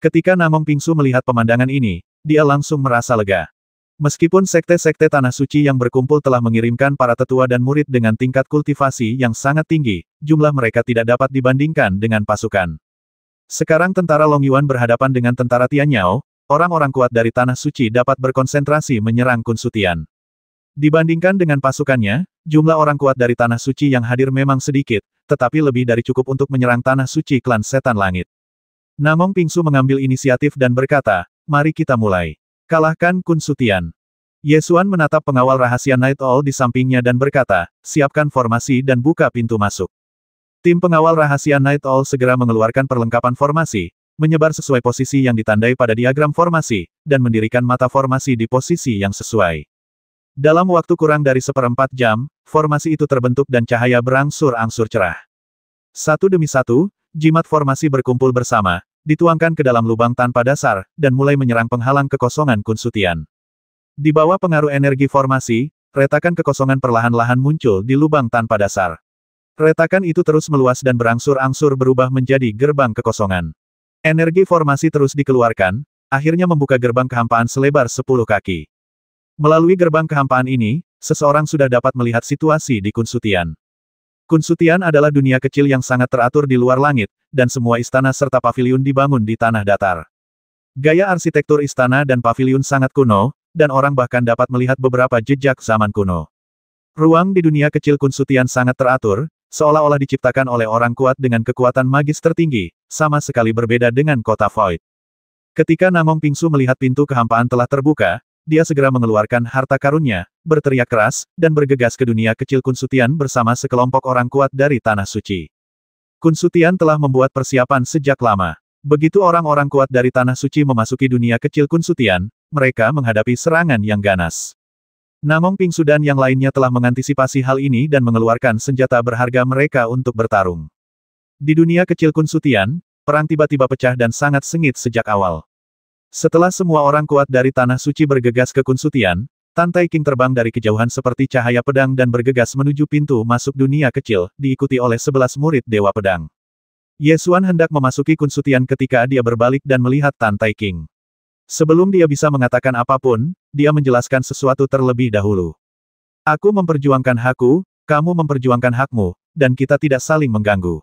Ketika Namong Pingsu melihat pemandangan ini, dia langsung merasa lega. Meskipun sekte-sekte Tanah Suci yang berkumpul telah mengirimkan para tetua dan murid dengan tingkat kultivasi yang sangat tinggi, jumlah mereka tidak dapat dibandingkan dengan pasukan. Sekarang tentara Long Yuan berhadapan dengan tentara Tianyao, orang-orang kuat dari Tanah Suci dapat berkonsentrasi menyerang Kun Sutian. Dibandingkan dengan pasukannya, jumlah orang kuat dari Tanah Suci yang hadir memang sedikit, tetapi lebih dari cukup untuk menyerang Tanah Suci klan Setan Langit. Namong Pingsu mengambil inisiatif dan berkata, mari kita mulai. Kalahkan Kun Sutian. Yesuan menatap pengawal rahasia Night Owl di sampingnya dan berkata, siapkan formasi dan buka pintu masuk. Tim pengawal rahasia Night Owl segera mengeluarkan perlengkapan formasi, menyebar sesuai posisi yang ditandai pada diagram formasi, dan mendirikan mata formasi di posisi yang sesuai. Dalam waktu kurang dari 1/4 jam, formasi itu terbentuk dan cahaya berangsur-angsur cerah. Satu demi satu, jimat formasi berkumpul bersama, dituangkan ke dalam lubang tanpa dasar, dan mulai menyerang penghalang kekosongan Kun Sutian. Di bawah pengaruh energi formasi, retakan kekosongan perlahan-lahan muncul di lubang tanpa dasar. Retakan itu terus meluas dan berangsur-angsur berubah menjadi gerbang kekosongan. Energi formasi terus dikeluarkan, akhirnya membuka gerbang kehampaan selebar 10 kaki. Melalui gerbang kehampaan ini, seseorang sudah dapat melihat situasi di Kun Sutian. Kun Sutian adalah dunia kecil yang sangat teratur di luar langit, dan semua istana serta paviliun dibangun di tanah datar. Gaya arsitektur istana dan paviliun sangat kuno, dan orang bahkan dapat melihat beberapa jejak zaman kuno. Ruang di dunia kecil Kun Sutian sangat teratur, seolah-olah diciptakan oleh orang kuat dengan kekuatan magis tertinggi, sama sekali berbeda dengan kota Void. Ketika Namong Pingsu melihat pintu kehampaan telah terbuka, dia segera mengeluarkan harta karunnya, berteriak keras, dan bergegas ke dunia kecil Kun Sutian bersama sekelompok orang kuat dari Tanah Suci. Kun Sutian telah membuat persiapan sejak lama. Begitu orang-orang kuat dari Tanah Suci memasuki dunia kecil Kun Sutian, mereka menghadapi serangan yang ganas. Namong Pingsu dan yang lainnya telah mengantisipasi hal ini dan mengeluarkan senjata berharga mereka untuk bertarung. Di dunia kecil Kun Sutian, perang tiba-tiba pecah dan sangat sengit sejak awal. Setelah semua orang kuat dari Tanah Suci bergegas ke Kun Sutian, Tan Taiking terbang dari kejauhan seperti cahaya pedang dan bergegas menuju pintu masuk dunia kecil, diikuti oleh 11 murid Dewa Pedang. Ye Xuan hendak memasuki Kun Sutian ketika dia berbalik dan melihat Tan Taiking. Sebelum dia bisa mengatakan apapun, dia menjelaskan sesuatu terlebih dahulu. Aku memperjuangkan hakku, kamu memperjuangkan hakmu, dan kita tidak saling mengganggu.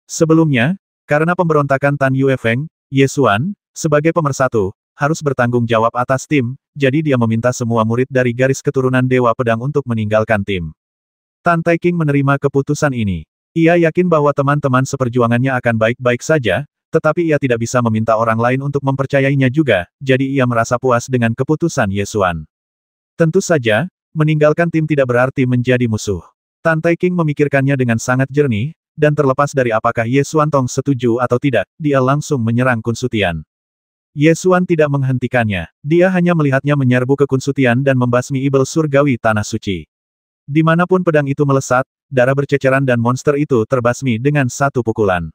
Sebelumnya, karena pemberontakan Tan Yuefeng, Ye Xuan, sebagai pemersatu, harus bertanggung jawab atas tim, jadi dia meminta semua murid dari garis keturunan Dewa Pedang untuk meninggalkan tim. Tan Taiking menerima keputusan ini. Ia yakin bahwa teman-teman seperjuangannya akan baik-baik saja, tetapi ia tidak bisa meminta orang lain untuk mempercayainya juga, jadi ia merasa puas dengan keputusan Ye Xuan. Tentu saja, meninggalkan tim tidak berarti menjadi musuh. Tan Taiking memikirkannya dengan sangat jernih, dan terlepas dari apakah Ye Xuan Tong setuju atau tidak, dia langsung menyerang Kun Sutian. Ye Xuan tidak menghentikannya. Dia hanya melihatnya menyerbu ke Kun Sutian dan membasmi ibel surgawi Tanah Suci. Dimanapun pedang itu melesat, darah berceceran dan monster itu terbasmi dengan satu pukulan.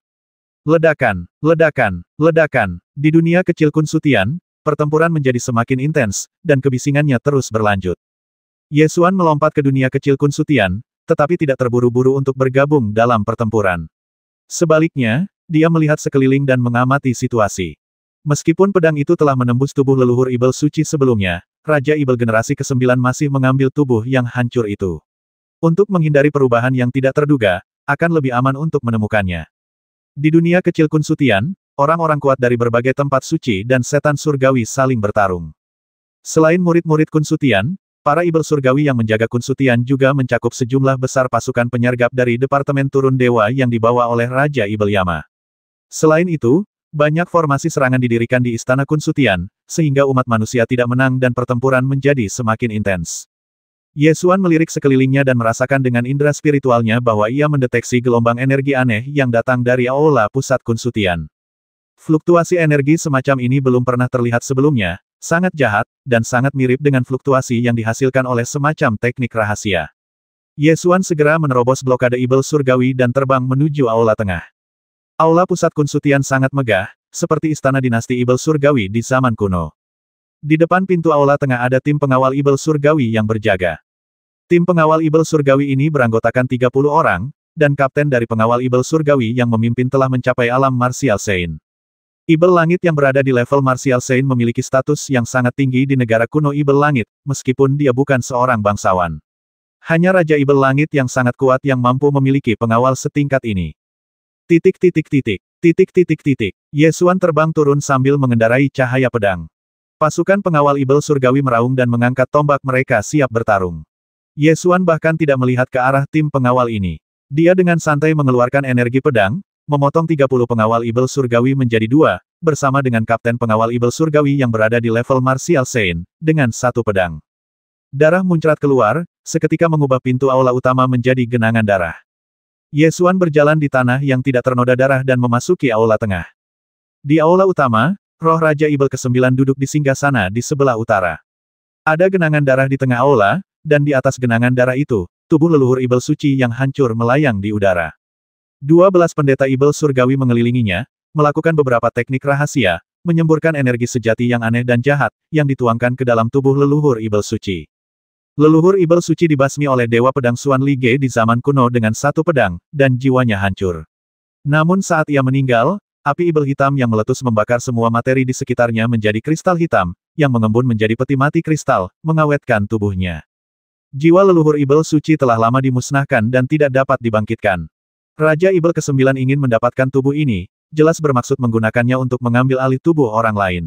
Ledakan, ledakan, ledakan. Di dunia kecil Kun Sutian, pertempuran menjadi semakin intens, dan kebisingannya terus berlanjut. Ye Xuan melompat ke dunia kecil Kun Sutian, tetapi tidak terburu-buru untuk bergabung dalam pertempuran. Sebaliknya, dia melihat sekeliling dan mengamati situasi. Meskipun pedang itu telah menembus tubuh leluhur Ibel Suci sebelumnya, Raja Ibel generasi ke-9 masih mengambil tubuh yang hancur itu. Untuk menghindari perubahan yang tidak terduga, akan lebih aman untuk menemukannya. Di dunia kecil Kun Sutian, orang-orang kuat dari berbagai tempat suci dan setan surgawi saling bertarung. Selain murid-murid Kun Sutian, para Ibel surgawi yang menjaga Kun Sutian juga mencakup sejumlah besar pasukan penyergap dari Departemen Turun Dewa yang dibawa oleh Raja Ibel Yama. Selain itu, banyak formasi serangan didirikan di Istana Kun Sutian, sehingga umat manusia tidak menang dan pertempuran menjadi semakin intens. Ye Xuan melirik sekelilingnya dan merasakan dengan indera spiritualnya bahwa ia mendeteksi gelombang energi aneh yang datang dari aula pusat Kun Sutian. Fluktuasi energi semacam ini belum pernah terlihat sebelumnya, sangat jahat, dan sangat mirip dengan fluktuasi yang dihasilkan oleh semacam teknik rahasia. Ye Xuan segera menerobos blokade Ibel surgawi dan terbang menuju aula tengah. Aula pusat Kun Sutian sangat megah, seperti istana dinasti Ibel surgawi di zaman kuno. Di depan pintu aula tengah ada tim pengawal Ibel surgawi yang berjaga. Tim pengawal Ibel surgawi ini beranggotakan 30 orang, dan kapten dari pengawal Ibel surgawi yang memimpin telah mencapai alam Martial Saint. Ibel Langit yang berada di level Martial Saint memiliki status yang sangat tinggi di negara kuno Ibel Langit, meskipun dia bukan seorang bangsawan. Hanya Raja Ibel Langit yang sangat kuat yang mampu memiliki pengawal setingkat ini. Titik. Ye Xuan terbang turun sambil mengendarai cahaya pedang. Pasukan pengawal Ibel surgawi meraung dan mengangkat tombak mereka siap bertarung. Ye Xuan bahkan tidak melihat ke arah tim pengawal ini. Dia dengan santai mengeluarkan energi pedang, memotong 30 pengawal Ibel surgawi menjadi dua, bersama dengan kapten pengawal Ibel surgawi yang berada di level Martial Saint, dengan satu pedang. Darah muncrat keluar, seketika mengubah pintu aula utama menjadi genangan darah. Ye Xuan berjalan di tanah yang tidak ternoda darah dan memasuki aula tengah. Di aula utama, roh Raja Ibel ke-9 duduk di singgasana di sebelah utara. Ada genangan darah di tengah aula, dan di atas genangan darah itu, tubuh leluhur Ibel suci yang hancur melayang di udara. 12 pendeta Ibel surgawi mengelilinginya, melakukan beberapa teknik rahasia, menyemburkan energi sejati yang aneh dan jahat, yang dituangkan ke dalam tubuh leluhur Ibel suci. Leluhur Ibel suci dibasmi oleh Dewa Pedang Xuan Li Ge di zaman kuno dengan satu pedang, dan jiwanya hancur. Namun saat ia meninggal, api Ibel hitam yang meletus membakar semua materi di sekitarnya menjadi kristal hitam, yang mengembun menjadi peti mati kristal, mengawetkan tubuhnya. Jiwa leluhur Ibel suci telah lama dimusnahkan dan tidak dapat dibangkitkan. Raja Ibel ke-9 ingin mendapatkan tubuh ini, jelas bermaksud menggunakannya untuk mengambil alih tubuh orang lain.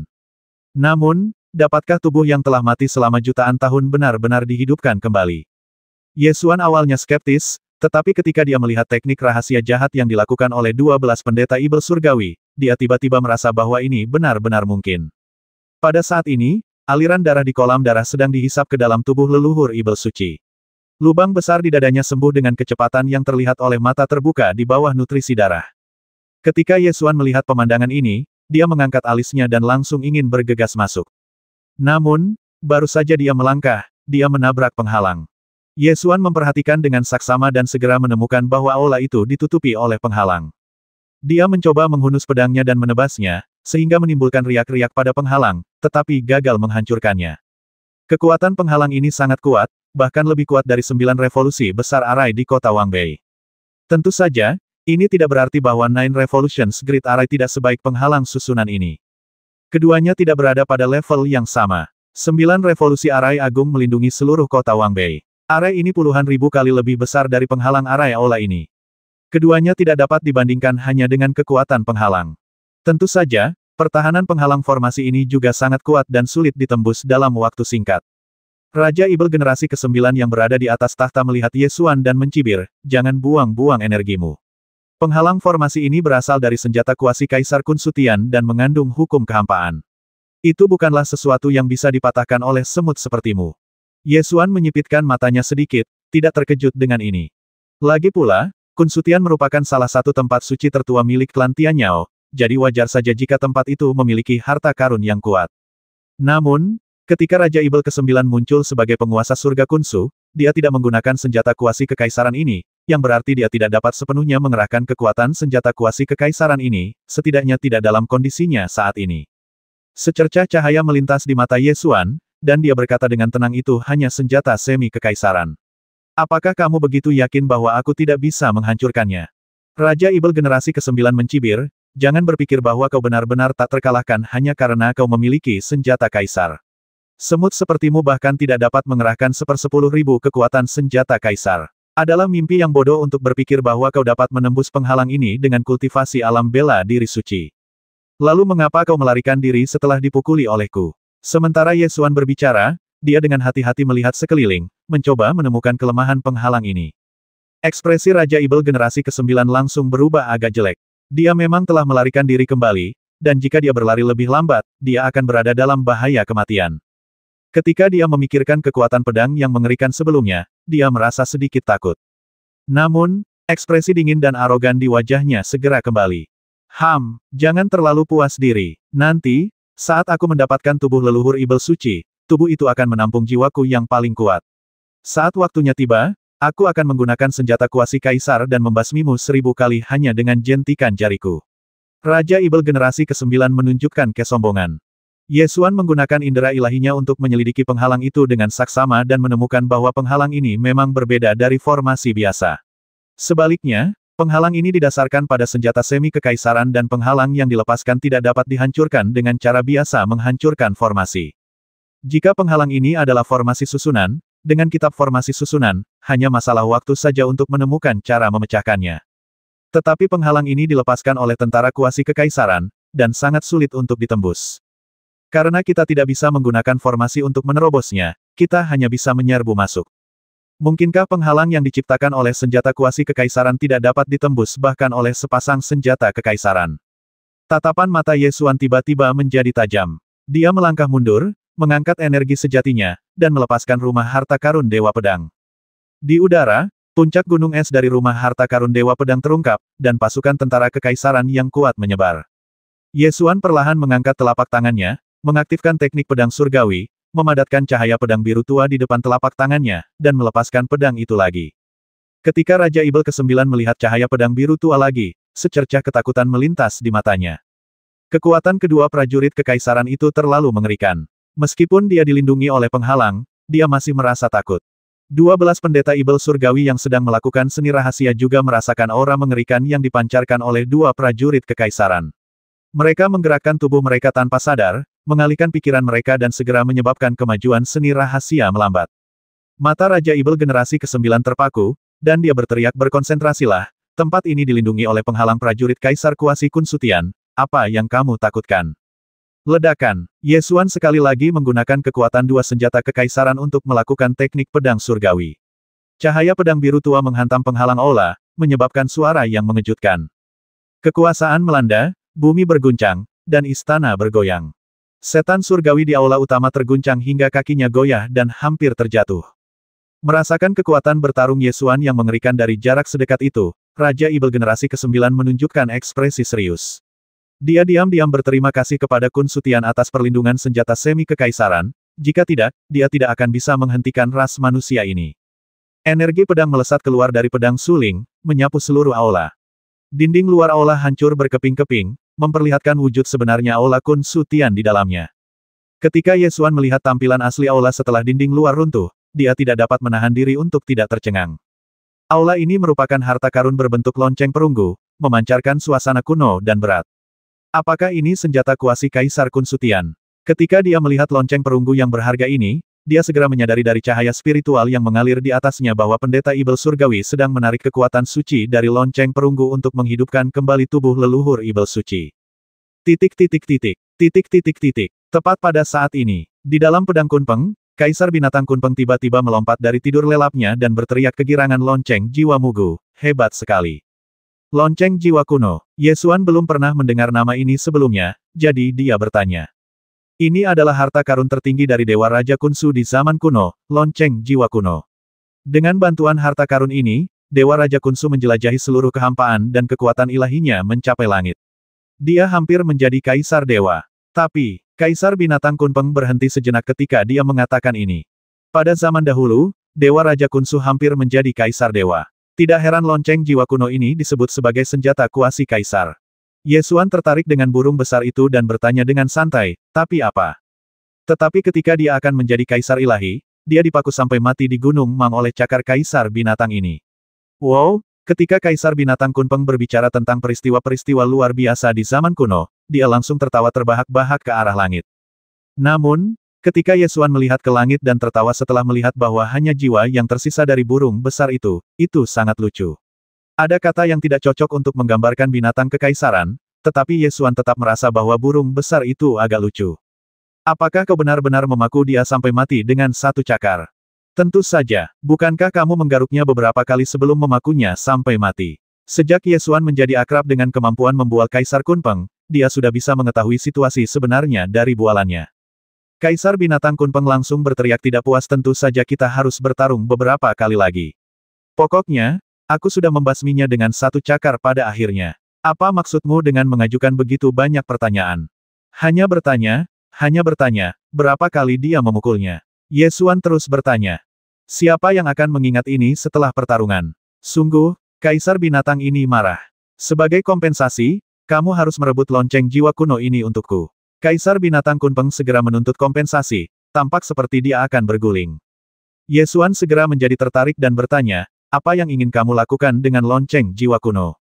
Namun, dapatkah tubuh yang telah mati selama jutaan tahun benar-benar dihidupkan kembali? Ye Xuan awalnya skeptis, tetapi ketika dia melihat teknik rahasia jahat yang dilakukan oleh 12 pendeta Ibel surgawi, dia tiba-tiba merasa bahwa ini benar-benar mungkin. Pada saat ini, aliran darah di kolam darah sedang dihisap ke dalam tubuh leluhur Ibel suci. Lubang besar di dadanya sembuh dengan kecepatan yang terlihat oleh mata terbuka di bawah nutrisi darah. Ketika Ye Xuan melihat pemandangan ini, dia mengangkat alisnya dan langsung ingin bergegas masuk. Namun, baru saja dia melangkah, dia menabrak penghalang. Ye Xuan memperhatikan dengan saksama dan segera menemukan bahwa aula itu ditutupi oleh penghalang. Dia mencoba menghunus pedangnya dan menebasnya, sehingga menimbulkan riak-riak pada penghalang, tetapi gagal menghancurkannya. Kekuatan penghalang ini sangat kuat, bahkan lebih kuat dari 9 revolusi besar Arai di kota Wangbei. Tentu saja, ini tidak berarti bahwa Nine Revolutions Great Arai tidak sebaik penghalang susunan ini. Keduanya tidak berada pada level yang sama. 9 revolusi Arai Agung melindungi seluruh kota Wangbei. Arai ini puluhan ribu kali lebih besar dari penghalang Arai Aula ini. Keduanya tidak dapat dibandingkan hanya dengan kekuatan penghalang. Tentu saja, pertahanan penghalang formasi ini juga sangat kuat dan sulit ditembus dalam waktu singkat. Raja Ibel generasi ke-9 yang berada di atas tahta melihat Ye Xuan dan mencibir, jangan buang-buang energimu. Penghalang formasi ini berasal dari senjata kuasi Kaisar Kun Sutian dan mengandung hukum kehampaan. Itu bukanlah sesuatu yang bisa dipatahkan oleh semut sepertimu. Ye Xuan menyipitkan matanya sedikit, tidak terkejut dengan ini. Lagi pula, Kun Sutian merupakan salah satu tempat suci tertua milik klan Tianyao, jadi wajar saja jika tempat itu memiliki harta karun yang kuat. Namun, ketika Raja Ibel ke-9 muncul sebagai penguasa surga Kunsu, dia tidak menggunakan senjata kuasi kekaisaran ini, yang berarti dia tidak dapat sepenuhnya mengerahkan kekuatan senjata kuasi kekaisaran ini, setidaknya tidak dalam kondisinya saat ini. Secercah cahaya melintas di mata Ye Xuan, dan dia berkata dengan tenang itu hanya senjata semi kekaisaran. Apakah kamu begitu yakin bahwa aku tidak bisa menghancurkannya? Raja Ibel generasi ke-9 mencibir, jangan berpikir bahwa kau benar-benar tak terkalahkan hanya karena kau memiliki senjata kaisar. Semut sepertimu bahkan tidak dapat mengerahkan 1/10.000 kekuatan senjata kaisar. Adalah mimpi yang bodoh untuk berpikir bahwa kau dapat menembus penghalang ini dengan kultivasi alam bela diri suci. Lalu mengapa kau melarikan diri setelah dipukuli olehku? Sementara Ye Xuan berbicara, dia dengan hati-hati melihat sekeliling, mencoba menemukan kelemahan penghalang ini. Ekspresi Raja Ibel generasi ke-9 langsung berubah agak jelek. Dia memang telah melarikan diri kembali, dan jika dia berlari lebih lambat, dia akan berada dalam bahaya kematian. Ketika dia memikirkan kekuatan pedang yang mengerikan sebelumnya, dia merasa sedikit takut. Namun, ekspresi dingin dan arogan di wajahnya segera kembali. Jangan terlalu puas diri. Nanti, saat aku mendapatkan tubuh leluhur Ibel suci, tubuh itu akan menampung jiwaku yang paling kuat. Saat waktunya tiba, aku akan menggunakan senjata kuasi kaisar dan membasmimu 1000 kali hanya dengan jentikan jariku. Raja Ibel generasi ke-9 menunjukkan kesombongan. Ye Xuan menggunakan indera ilahinya untuk menyelidiki penghalang itu dengan saksama dan menemukan bahwa penghalang ini memang berbeda dari formasi biasa. Sebaliknya, penghalang ini didasarkan pada senjata semi kekaisaran dan penghalang yang dilepaskan tidak dapat dihancurkan dengan cara biasa menghancurkan formasi. Jika penghalang ini adalah formasi susunan, dengan kitab formasi susunan, hanya masalah waktu saja untuk menemukan cara memecahkannya. Tetapi penghalang ini dilepaskan oleh tentara kuasi kekaisaran, dan sangat sulit untuk ditembus. Karena kita tidak bisa menggunakan formasi untuk menerobosnya, kita hanya bisa menyerbu masuk. Mungkinkah penghalang yang diciptakan oleh senjata kuasi kekaisaran tidak dapat ditembus bahkan oleh sepasang senjata kekaisaran? Tatapan mata Ye Xuan tiba-tiba menjadi tajam. Dia melangkah mundur, mengangkat energi sejatinya, dan melepaskan rumah harta karun Dewa Pedang. Di udara, puncak gunung es dari rumah harta karun Dewa Pedang terungkap, dan pasukan tentara kekaisaran yang kuat menyebar. Ye Xuan perlahan mengangkat telapak tangannya, mengaktifkan teknik pedang surgawi, memadatkan cahaya pedang biru tua di depan telapak tangannya, dan melepaskan pedang itu lagi. Ketika Raja Ibel ke-9 melihat cahaya pedang biru tua lagi, secercah ketakutan melintas di matanya. Kekuatan kedua prajurit kekaisaran itu terlalu mengerikan. Meskipun dia dilindungi oleh penghalang, dia masih merasa takut. 12 pendeta Ibel surgawi yang sedang melakukan seni rahasia juga merasakan aura mengerikan yang dipancarkan oleh dua prajurit kekaisaran. Mereka menggerakkan tubuh mereka tanpa sadar, mengalihkan pikiran mereka dan segera menyebabkan kemajuan seni rahasia melambat. Mata Raja Ibel generasi ke-9 terpaku, dan dia berteriak berkonsentrasilah, tempat ini dilindungi oleh penghalang prajurit Kaisar Kuasi Kun Sutian, apa yang kamu takutkan? Ledakan. Ye Xuan sekali lagi menggunakan kekuatan dua senjata kekaisaran untuk melakukan teknik pedang surgawi. Cahaya pedang biru tua menghantam penghalang aula, menyebabkan suara yang mengejutkan. Kekuasaan melanda, bumi berguncang, dan istana bergoyang. Setan surgawi di aula utama terguncang hingga kakinya goyah dan hampir terjatuh. Merasakan kekuatan bertarung Ye Xuan yang mengerikan dari jarak sedekat itu, Raja Ibel generasi ke-9 menunjukkan ekspresi serius. Dia diam-diam berterima kasih kepada Kun Sutian atas perlindungan senjata semi kekaisaran, jika tidak, dia tidak akan bisa menghentikan ras manusia ini. Energi pedang melesat keluar dari pedang suling, menyapu seluruh aula. Dinding luar aula hancur berkeping-keping, memperlihatkan wujud sebenarnya aula Kun Sutian di dalamnya. Ketika Ye Xuan melihat tampilan asli aula setelah dinding luar runtuh, dia tidak dapat menahan diri untuk tidak tercengang. Aula ini merupakan harta karun berbentuk lonceng perunggu, memancarkan suasana kuno dan berat. Apakah ini senjata kuasi Kaisar Kun Sutian? Ketika dia melihat lonceng perunggu yang berharga ini, dia segera menyadari dari cahaya spiritual yang mengalir di atasnya bahwa pendeta Ibel Surgawi sedang menarik kekuatan suci dari lonceng perunggu untuk menghidupkan kembali tubuh leluhur Ibel Suci. Tepat pada saat ini, di dalam pedang Kunpeng, Kaisar Binatang Kunpeng tiba-tiba melompat dari tidur lelapnya dan berteriak kegirangan lonceng jiwa Mugu, hebat sekali. Lonceng jiwa kuno, Ye Xuan belum pernah mendengar nama ini sebelumnya, jadi dia bertanya. Ini adalah harta karun tertinggi dari Dewa Raja Kunsu di zaman kuno, lonceng jiwa kuno. Dengan bantuan harta karun ini, Dewa Raja Kunsu menjelajahi seluruh kehampaan dan kekuatan ilahinya mencapai langit. Dia hampir menjadi Kaisar Dewa. Tapi, Kaisar Binatang Kunpeng berhenti sejenak ketika dia mengatakan ini. Pada zaman dahulu, Dewa Raja Kunsu hampir menjadi Kaisar Dewa. Tidak heran lonceng jiwa kuno ini disebut sebagai senjata kuasi Kaisar. Ye Xuan tertarik dengan burung besar itu dan bertanya dengan santai, tapi apa? Tetapi ketika dia akan menjadi Kaisar Ilahi, dia dipaku sampai mati di Gunung Mang oleh cakar Kaisar Binatang ini. Wow, ketika Kaisar Binatang Kunpeng berbicara tentang peristiwa-peristiwa luar biasa di zaman kuno, dia langsung tertawa terbahak-bahak ke arah langit. Namun, ketika Ye Xuan melihat ke langit dan tertawa setelah melihat bahwa hanya jiwa yang tersisa dari burung besar itu sangat lucu. Ada kata yang tidak cocok untuk menggambarkan binatang kekaisaran, tetapi Ye Xuan tetap merasa bahwa burung besar itu agak lucu. Apakah kau benar-benar memaku dia sampai mati dengan satu cakar? Tentu saja, bukankah kamu menggaruknya beberapa kali sebelum memakunya sampai mati? Sejak Ye Xuan menjadi akrab dengan kemampuan membual Kaisar Kunpeng, dia sudah bisa mengetahui situasi sebenarnya dari bualannya. Kaisar Binatang Kunpeng langsung berteriak tidak puas, tentu saja kita harus bertarung beberapa kali lagi. Pokoknya, aku sudah membasminya dengan satu cakar pada akhirnya. Apa maksudmu dengan mengajukan begitu banyak pertanyaan? Hanya bertanya, berapa kali dia memukulnya? Ye Xuan terus bertanya. Siapa yang akan mengingat ini setelah pertarungan? Sungguh, Kaisar Binatang ini marah. Sebagai kompensasi, kamu harus merebut lonceng jiwa kuno ini untukku. Kaisar Binatang Kunpeng segera menuntut kompensasi, tampak seperti dia akan berguling. Ye Xuan segera menjadi tertarik dan bertanya, apa yang ingin kamu lakukan dengan lonceng jiwa kuno?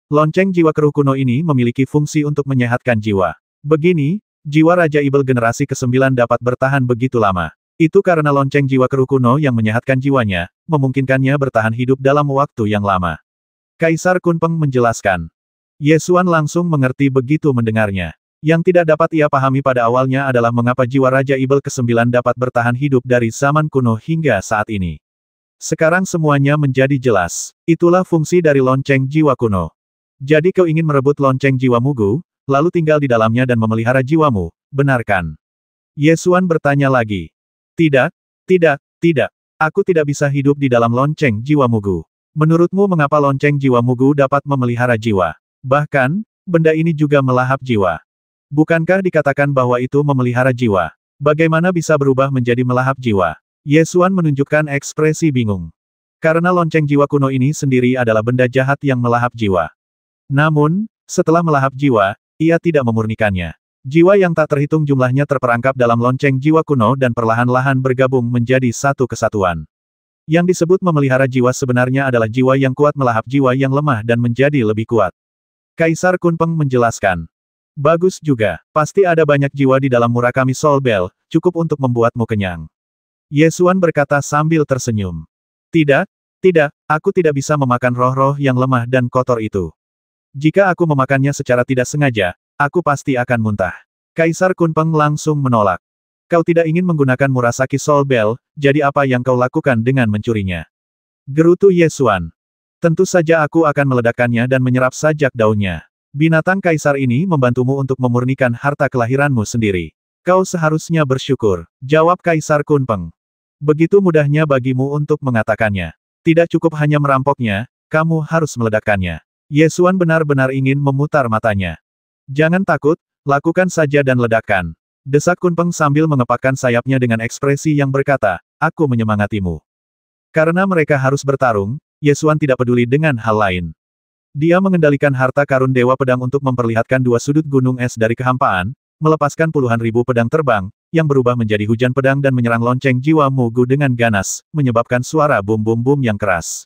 Lonceng jiwa keruh kuno ini memiliki fungsi untuk menyehatkan jiwa. Begini, jiwa Raja Ibel generasi ke-9 dapat bertahan begitu lama. Itu karena lonceng jiwa keruh kuno yang menyehatkan jiwanya, memungkinkannya bertahan hidup dalam waktu yang lama. Kaisar Kunpeng menjelaskan. Ye Xuan langsung mengerti begitu mendengarnya. Yang tidak dapat ia pahami pada awalnya adalah mengapa jiwa Raja Ibel ke-9 dapat bertahan hidup dari zaman kuno hingga saat ini. Sekarang semuanya menjadi jelas. Itulah fungsi dari lonceng jiwa kuno. Jadi kau ingin merebut lonceng jiwa Mugu, lalu tinggal di dalamnya dan memelihara jiwamu, benar kan? Ye Xuan bertanya lagi. Tidak. Aku tidak bisa hidup di dalam lonceng jiwa Mugu. Menurutmu mengapa lonceng jiwa Mugu dapat memelihara jiwa? Bahkan, benda ini juga melahap jiwa. Bukankah dikatakan bahwa itu memelihara jiwa? Bagaimana bisa berubah menjadi melahap jiwa? Ye Xuan menunjukkan ekspresi bingung. Karena lonceng jiwa kuno ini sendiri adalah benda jahat yang melahap jiwa. Namun, setelah melahap jiwa, ia tidak memurnikannya. Jiwa yang tak terhitung jumlahnya terperangkap dalam lonceng jiwa kuno dan perlahan-lahan bergabung menjadi satu kesatuan. Yang disebut memelihara jiwa sebenarnya adalah jiwa yang kuat melahap jiwa yang lemah dan menjadi lebih kuat. Kaisar Kunpeng menjelaskan. Bagus juga, pasti ada banyak jiwa di dalam Murakami Soul Bell, cukup untuk membuatmu kenyang. Ye Xuan berkata sambil tersenyum. Tidak, aku tidak bisa memakan roh-roh yang lemah dan kotor itu. Jika aku memakannya secara tidak sengaja, aku pasti akan muntah. Kaisar Kunpeng langsung menolak. Kau tidak ingin menggunakan Murasaki Soul Bell, jadi apa yang kau lakukan dengan mencurinya? Gerutu Ye Xuan. Tentu saja aku akan meledakkannya dan menyerap sajak daunnya. Binatang kaisar ini membantumu untuk memurnikan harta kelahiranmu sendiri. Kau seharusnya bersyukur, jawab Kaisar Kunpeng. Begitu mudahnya bagimu untuk mengatakannya. Tidak cukup hanya merampoknya, kamu harus meledakkannya. Ye Xuan benar-benar ingin memutar matanya. Jangan takut, lakukan saja dan ledakkan. Desak Kunpeng sambil mengepakkan sayapnya dengan ekspresi yang berkata, aku menyemangatimu. Karena mereka harus bertarung, Ye Xuan tidak peduli dengan hal lain. Dia mengendalikan harta karun Dewa Pedang untuk memperlihatkan dua sudut gunung es dari kehampaan, melepaskan puluhan ribu pedang terbang, yang berubah menjadi hujan pedang dan menyerang lonceng jiwa Mugu dengan ganas, menyebabkan suara bum-bum-bum yang keras.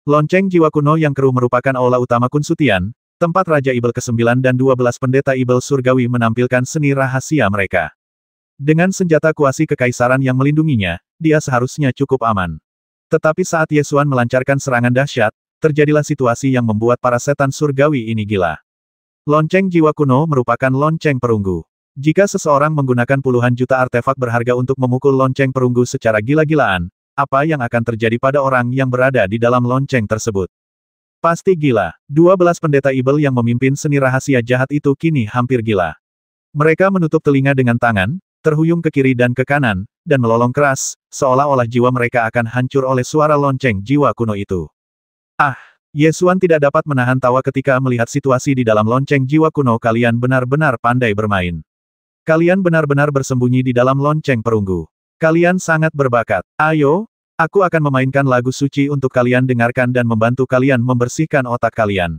Lonceng jiwa kuno yang keruh merupakan aula utama Kunsutian, tempat Raja Ibel ke-9 dan 12 pendeta Ibel Surgawi menampilkan seni rahasia mereka. Dengan senjata kuasi kekaisaran yang melindunginya, dia seharusnya cukup aman. Tetapi saat Ye Xuan melancarkan serangan dahsyat, terjadilah situasi yang membuat para setan surgawi ini gila. Lonceng jiwa kuno merupakan lonceng perunggu. Jika seseorang menggunakan puluhan juta artefak berharga untuk memukul lonceng perunggu secara gila-gilaan, apa yang akan terjadi pada orang yang berada di dalam lonceng tersebut? Pasti gila. 12 pendeta Ibel yang memimpin seni rahasia jahat itu kini hampir gila. Mereka menutup telinga dengan tangan, terhuyung ke kiri dan ke kanan, dan melolong keras, seolah-olah jiwa mereka akan hancur oleh suara lonceng jiwa kuno itu. Ah, Ye Xuan tidak dapat menahan tawa ketika melihat situasi di dalam lonceng jiwa kuno. Kalian benar-benar pandai bermain. Kalian benar-benar bersembunyi di dalam lonceng perunggu. Kalian sangat berbakat. Ayo, aku akan memainkan lagu suci untuk kalian dengarkan dan membantu kalian membersihkan otak kalian.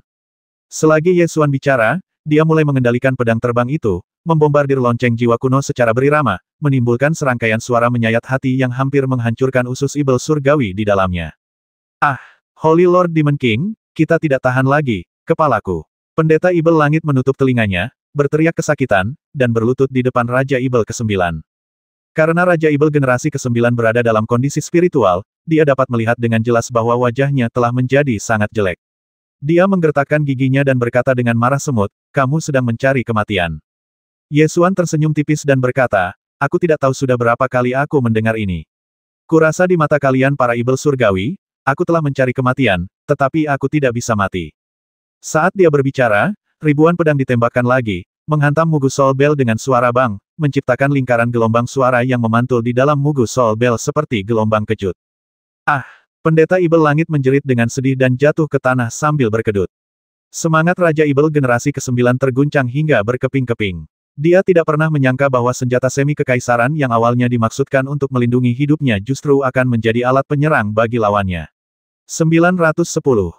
Selagi Ye Xuan bicara, dia mulai mengendalikan pedang terbang itu, membombardir lonceng jiwa kuno secara berirama, menimbulkan serangkaian suara menyayat hati yang hampir menghancurkan usus Ibel Surgawi di dalamnya. Ah! Holy Lord Demon King, kita tidak tahan lagi, kepalaku. Pendeta Ibel Langit menutup telinganya, berteriak kesakitan, dan berlutut di depan Raja Ibel ke-9. Karena Raja Ibel generasi ke-9 berada dalam kondisi spiritual, dia dapat melihat dengan jelas bahwa wajahnya telah menjadi sangat jelek. Dia menggertakkan giginya dan berkata dengan marah semut, kamu sedang mencari kematian. Ye Xuan tersenyum tipis dan berkata, aku tidak tahu sudah berapa kali aku mendengar ini. Kurasa di mata kalian para Ibel Surgawi, aku telah mencari kematian, tetapi aku tidak bisa mati. Saat dia berbicara, ribuan pedang ditembakkan lagi, menghantam Mugu Soul Bell dengan suara bang, menciptakan lingkaran gelombang suara yang memantul di dalam Mugu Soul Bell seperti gelombang kejut. Ah! Pendeta Ibel Langit menjerit dengan sedih dan jatuh ke tanah sambil berkedut. Semangat Raja Ibel generasi ke-9 terguncang hingga berkeping-keping. Dia tidak pernah menyangka bahwa senjata semi kekaisaran yang awalnya dimaksudkan untuk melindungi hidupnya justru akan menjadi alat penyerang bagi lawannya. 910.